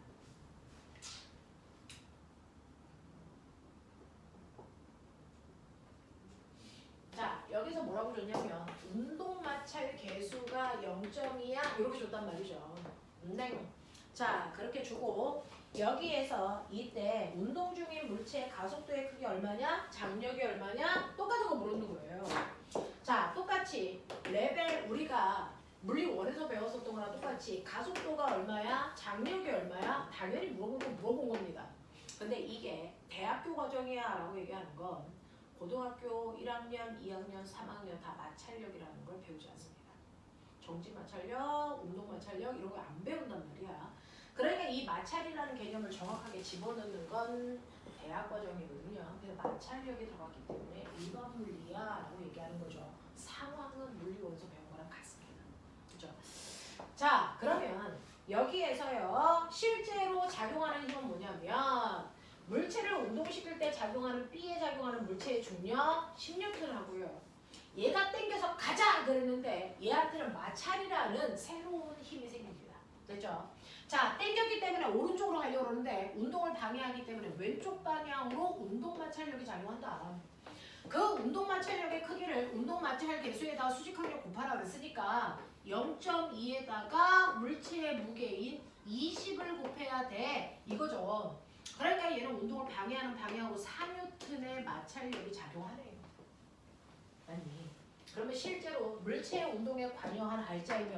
자, 여기서 뭐라고 줬냐면 운동 마찰 계수가 0.2야 이렇게 줬단 말이죠. 네. 자, 그렇게 주고 여기에서 이때 운동 중인 물체의 가속도의 크기 얼마냐? 장력이 얼마냐? 똑같은 거 물었는 거예요. 자, 똑같이 레벨 우리가 물리 원에서 배웠었던 거랑 똑같이 가속도가 얼마야? 장력이 얼마야? 당연히 물어본 겁니다. 근데 이게 대학교 과정이야 라고 얘기하는 건 고등학교 1학년, 2학년, 3학년 다 마찰력이라는 걸 배우지 않습니다. 정지 마찰력, 운동 마찰력 이런 거 안 배운단 말이야. 그러니까 이 마찰이라는 개념을 정확하게 집어넣는 건 대학 과정이거든요. 그래서 마찰력이 들어갔기 때문에 일반 물리야 라고 얘기하는 거죠. 상황은 물리원에서 배운 거랑 같습니다. 그죠? 자, 그러면 여기에서요 실제로 작용하는 힘은 뭐냐면 물체를 운동시킬 때 작용하는 B에 작용하는 물체의 중력 10N 하고요. 얘가 당겨서 가자 그랬는데 얘한테는 마찰이라는 새로운 힘이 생깁니다. 됐죠? 자, 당겼기 때문에 오른쪽으로 가려고 그러는데 운동을 방해하기 때문에 왼쪽 방향으로 운동 마찰력이 작용한다. 그 운동 마찰력의 크기를 운동 마찰 개수에다가 수직항력 곱하라 그랬으니까 0.2에다가 물체의 무게인 20을 곱해야 돼. 이거죠. 그러니까 얘는 운동을 방해하는 방향으로 4N의 마찰력이 작용하네요. 아니, 그러면 실제로 물체의 운동에 관여한 알짜임이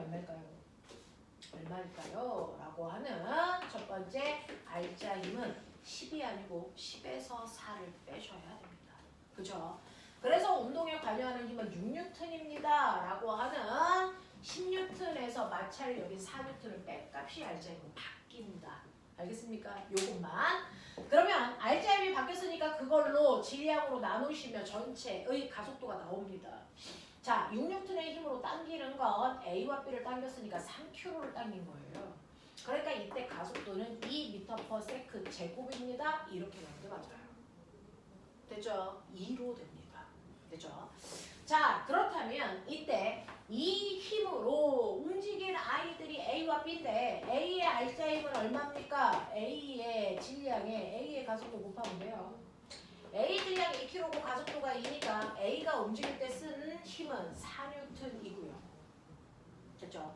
얼마일까요? 라고 하는 첫 번째 알짜 힘은 10이 아니고 10에서 4를 빼셔야 됩니다. 그죠? 그래서 운동에 관여하는 힘은 6N입니다. 라고 하는 10N에서 마찰력인 4N을 뺀 값이 알짜 힘으로 바뀐다. 알겠습니까? 요것만. 그러면 알짜 힘이 바뀌었으니까 그걸로 질량으로 나누시면 전체의 가속도가 나옵니다. 자, 6N의 힘으로 당기는 건 A와 B를 당겼으니까 3kg를 당긴 거예요. 그러니까 이때 가속도는 2m/s 제곱입니다. 이렇게 나오는 게 맞아요. 됐죠? 2로 됩니다. 됐죠? 자, 그렇다면 이때 이 힘으로 움직이는 아이들이 A와 B인데 A의 알짜 힘은 얼마입니까? A의 질량에 A의 가속도 곱하면 돼요. A 질량이 2kg고 가속도가 2니까 A가 움직일 때 쓰는 힘은 4N이고요. 됐죠?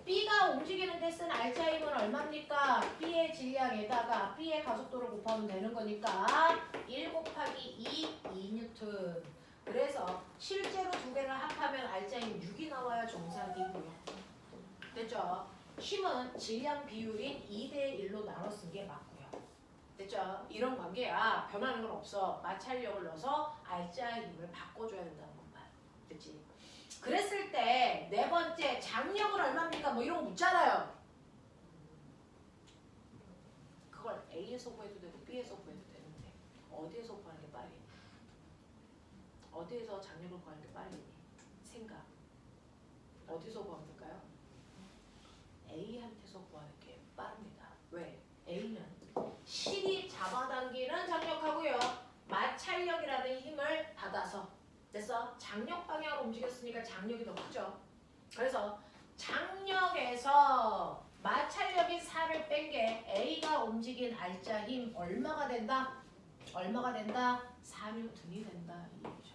B가 움직이는 데 쓴 알짜 힘은 얼마입니까? B의 질량에다가 B의 가속도를 곱하면 되는 거니까 1 곱하기 2N. 그래서 실제로 두 개를 합하면 알짜 힘 6이 나와야 정상이고요. 됐죠? 힘은 질량 비율인 2대1로 나눠 쓴 게 맞고요. 됐죠? 이런 관계야. 변하는 건 없어. 마찰력을 넣어서 알짜의 힘을 바꿔줘야 된다는 것만. 됐지? 그랬을 때 네 번째 장력은 얼마입니까? 뭐 이런 거 묻잖아요. 그걸 A에서 구해도 되고 B에서 구해도 되는데 어디에서 구하는 게 빠르겠니? 어디에서 장력을 구하는 게 빠르겠니? 생각. 어디서 구하면 될까요? A한테서 구하는 게 빠릅니다. 왜? A는 실이 잡아당기는 장력하고요. 마찰력이라는 힘을 받아서 됐어? 장력 방향으로 움직였으니까 장력이 더 크죠. 그래서 장력에서 마찰력인 4를 뺀 게 A가 움직인 알짜 힘 얼마가 된다? 얼마가 된다? 4N이 된다. 이 얘기죠.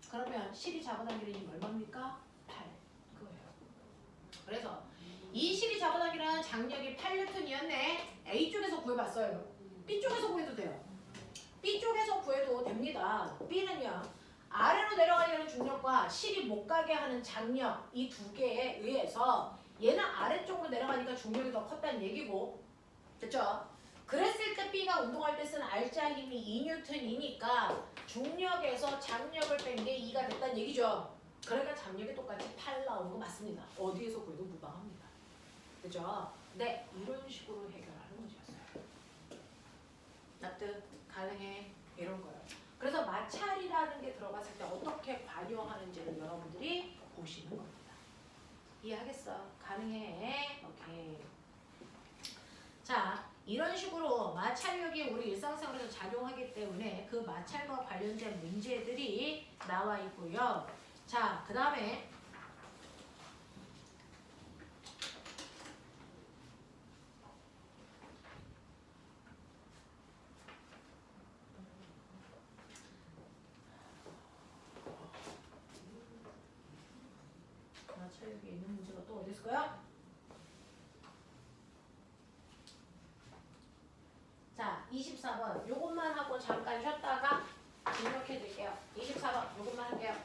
그러면 실이 잡아당기는 힘 얼마입니까? 8. 그거예요. 그래서 이 실이 잡아당기는 장력이 8N이었네. A쪽에서 구해봤어요. B쪽에서 구해도 돼요. B쪽에서 구해도 됩니다. B는요. 아래로 내려가려는 중력과 실이 못 가게 하는 장력 이 두 개에 의해서 얘는 아래쪽으로 내려가니까 중력이 더 컸다는 얘기고 됐죠? 그랬을 때 B가 운동할 때 쓰는 알짜 힘이 2N이니까 중력에서 장력을 뺀 게 2가 됐다는 얘기죠. 그러니까 장력이 똑같이 8 나오는 거 맞습니다. 어디에서 구해도 무방합니다. 그죠? 네, 이런 식으로 해결하는 문제였어요. 납득 가능해? 이런 거예요. 그래서 마찰이라는 게 들어갔을 때 어떻게 관여하는지를 여러분들이 보시는 겁니다. 이해하겠어? 가능해? 오케이. 자, 이런 식으로 마찰력이 우리 일상생활에서 작용하기 때문에 그 마찰과 관련된 문제들이 나와 있고요. 자, 그 다음에 마찰력이 있는 문제가 또 어디 있을까요? 자, 24번 요것만 하고 잠깐 쉬었다가 진행해 드릴게요. 24번 요것만 할게요.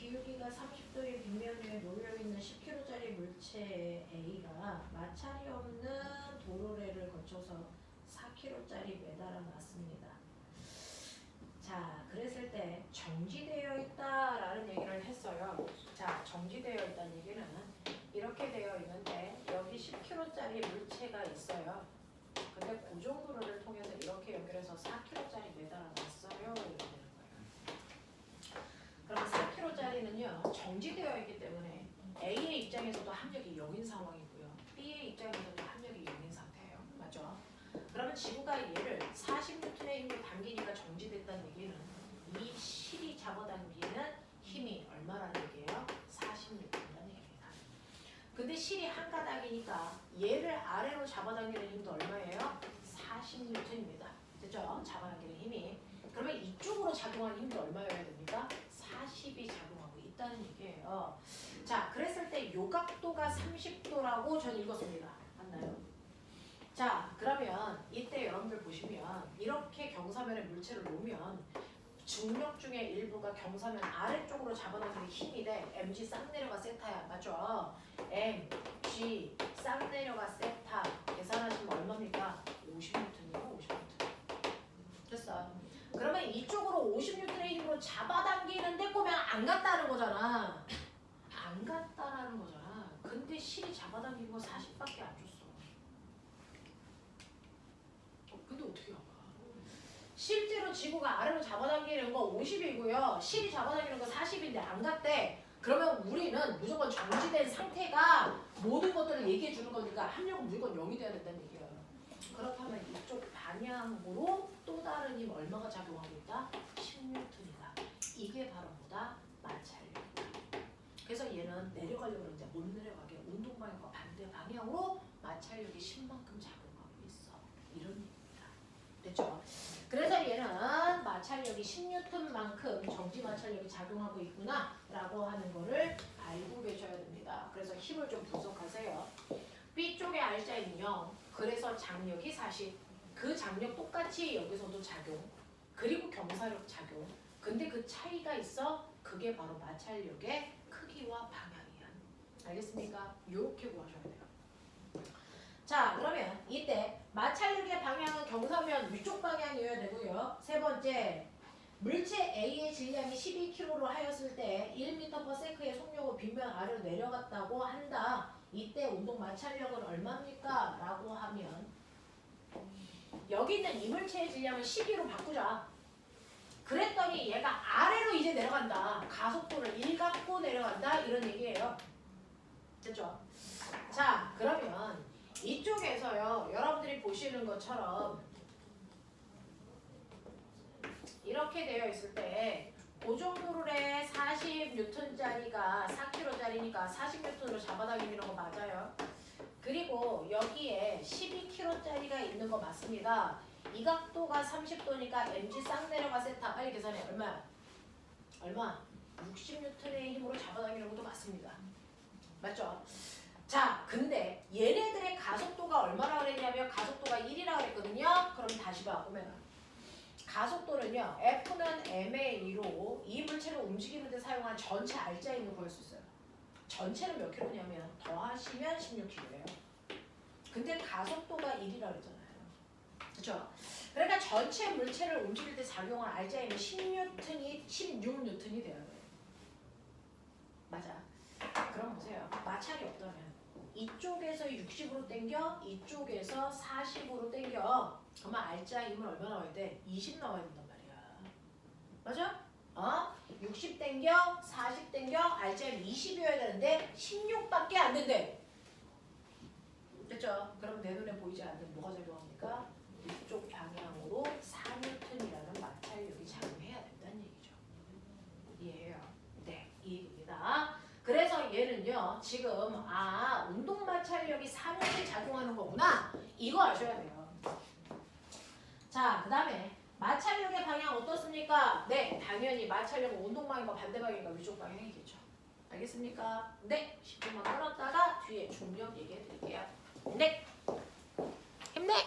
기울기가 30도의 빗면 위에 놓여있는 10kg짜리 물체 A가 마찰이 없는 도로래를 거쳐서 4kg짜리 매달아 놨습니다. 자, 그랬을 때 정지되어 있다라는 얘기를 했어요. 자, 정지되어 있다는 얘기는 이렇게 되어 있는데 여기 10kg짜리 물체가 있어요. 근데 고정도로를 통해서 이렇게 연결해서 4kg짜리 매달아 놨어요. 이렇게 되는 거예요. 그럼 4kg짜리는요 정지되어 있기 때문에 A의 입장에서도 합력이 0인 상황이고요. B의 입장에서도 합력이 0인 상태예요. 맞죠? 그러면 지구가 얘를 40N의 힘으로 당기니까 정지됐다는 얘기는 이 실이 잡아당기는 힘이 얼마라는 얘기예요? 40N이라는 얘기입니다. 근데 실이 한 가닥이니까 얘를 아래로 잡아당기는 힘도 얼마예요? 40N입니다. 됐죠? 잡아당기는 힘이. 그러면 이쪽으로 작용하는 힘도 얼마여야 됩니까? 40이 작용하고 있다는 얘기예요. 자, 그랬을 때 요 각도가 30도라고 전 읽었습니다. 맞나요? 자, 그러면 이때 여러분들 보시면 이렇게 경사면에 물체를 놓으면 중력 중에 일부가 경사면 아래쪽으로 잡아당기는 힘이 돼. mg 싹 내려가 세타야. 맞죠? mg 싹 내려가 세타. 계산하시면 얼마입니까? 50N이요. 50N. 됐어. 그러면 이쪽으로 50N의 힘으로 잡아당기는데 꼬면 안 갔다는 거잖아. 안 갔다라는 거잖아. 근데 실이 잡아당기는 거 40밖에 안 줬어. 근데 어떻게 알아? 실제로 지구가 아래로 잡아당기는 거 50이고요. 실이 잡아당기는 거 40인데 안 갔대. 그러면 우리는 무조건 정지된 상태가 모든 것들을 얘기해 주는 거니까 합력은 무조건 0이 돼야 된다는 얘기예요. 그렇다면 이쪽 방향으로 또 다른 힘 얼마가 작용하고 있다? 10N이다. 이게 바로 뭐다? 마찰력이다. 그래서 얘는 내려가려고 그러는데 못 내려가게 운동 방향과 반대 방향으로 마찰력이 10만큼 작용하고 있어. 이런 얘기입니다. 됐죠? 그래서 얘는 마찰력이 10N만큼 정지 마찰력이 작용하고 있구나 라고 하는 거를 알고 계셔야 됩니다. 그래서 힘을 좀 분석하세요. B쪽의 R자인 0, 그래서 장력이 40, 그 장력 똑같이 여기서도 작용, 그리고 경사력 작용. 근데 그 차이가 있어. 그게 바로 마찰력의 크기와 방향이야. 알겠습니까? 이렇게 구하셔야 돼요. 자, 그러면 이때 마찰력의 방향은 경사면 위쪽 방향이어야 되고요. 세 번째, 물체 A의 질량이 12kg로 하였을 때 1m/s의 속력으로 빗면 아래로 내려갔다고 한다. 이때 운동 마찰력은 얼마입니까? 라고 하면 여기 있는 이물체의 질량을 12로 바꾸자. 그랬더니 얘가 아래로 이제 내려간다. 가속도를 1 갖고 내려간다. 이런 얘기예요. 됐죠? 자, 그러면 이쪽에서요. 여러분들이 보시는 것처럼 이렇게 되어 있을 때 고정도로에 40N짜리가 4kg짜리니까 40N로 잡아당기는 거 맞아요. 그리고 여기에 12kg짜리가 있는 거 맞습니다. 이 각도가 30도니까 mg 싹 내려가 세타. 빨리 계산해. 얼마야? 얼마? 60N의 힘으로 잡아당기는 것도 맞습니다. 맞죠? 자, 근데 얘네들의 가속도가 얼마나 그랬냐면 가속도가 1이라고 그랬거든요. 그럼 다시 봐. 보면 가속도는요. F는 ma로 이 물체를 움직이는 데 사용한 전체 R자 힘을 구할 수 있어요. 전체는 몇 킬로냐면 더하시면 16kg예요. 근데 가속도가 1이라고 그랬잖아요. 그렇죠? 그러니까 전체 물체를 움직일 때 작용한 R자 힘은 16N이 돼야 돼요. 맞아. 그럼 보세요. 마찰이 없다면 이쪽에서 60으로 당겨, 이쪽에서 40으로 당겨. 그러면 R자 힘은 얼마 나와야 돼? 20 나와야 된단 말이야. 맞아? 60 당겨, 40 당겨, R자 힘 20이어야 되는데 16밖에 안 된대. 됐죠? 그럼 내 눈에 보이지 않는 뭐가 작용합니까? 이쪽 방향으로 4N이라는 마찰력이 작용해야 된다는 얘기죠. 이해해요? 네, 이 얘기입니다. 그래서 얘는요, 지금 운동 마찰력이 4N이 작용하는 거구나. 이거 아셔야 돼요. 자, 그 다음에 마찰력의 방향 어떻습니까? 네, 당연히 마찰력은 운동 방향과 반대 방향과 위쪽 방향이겠죠. 알겠습니까? 네, 10분만 끊었다가 뒤에 중력 얘기해 드릴게요. 네.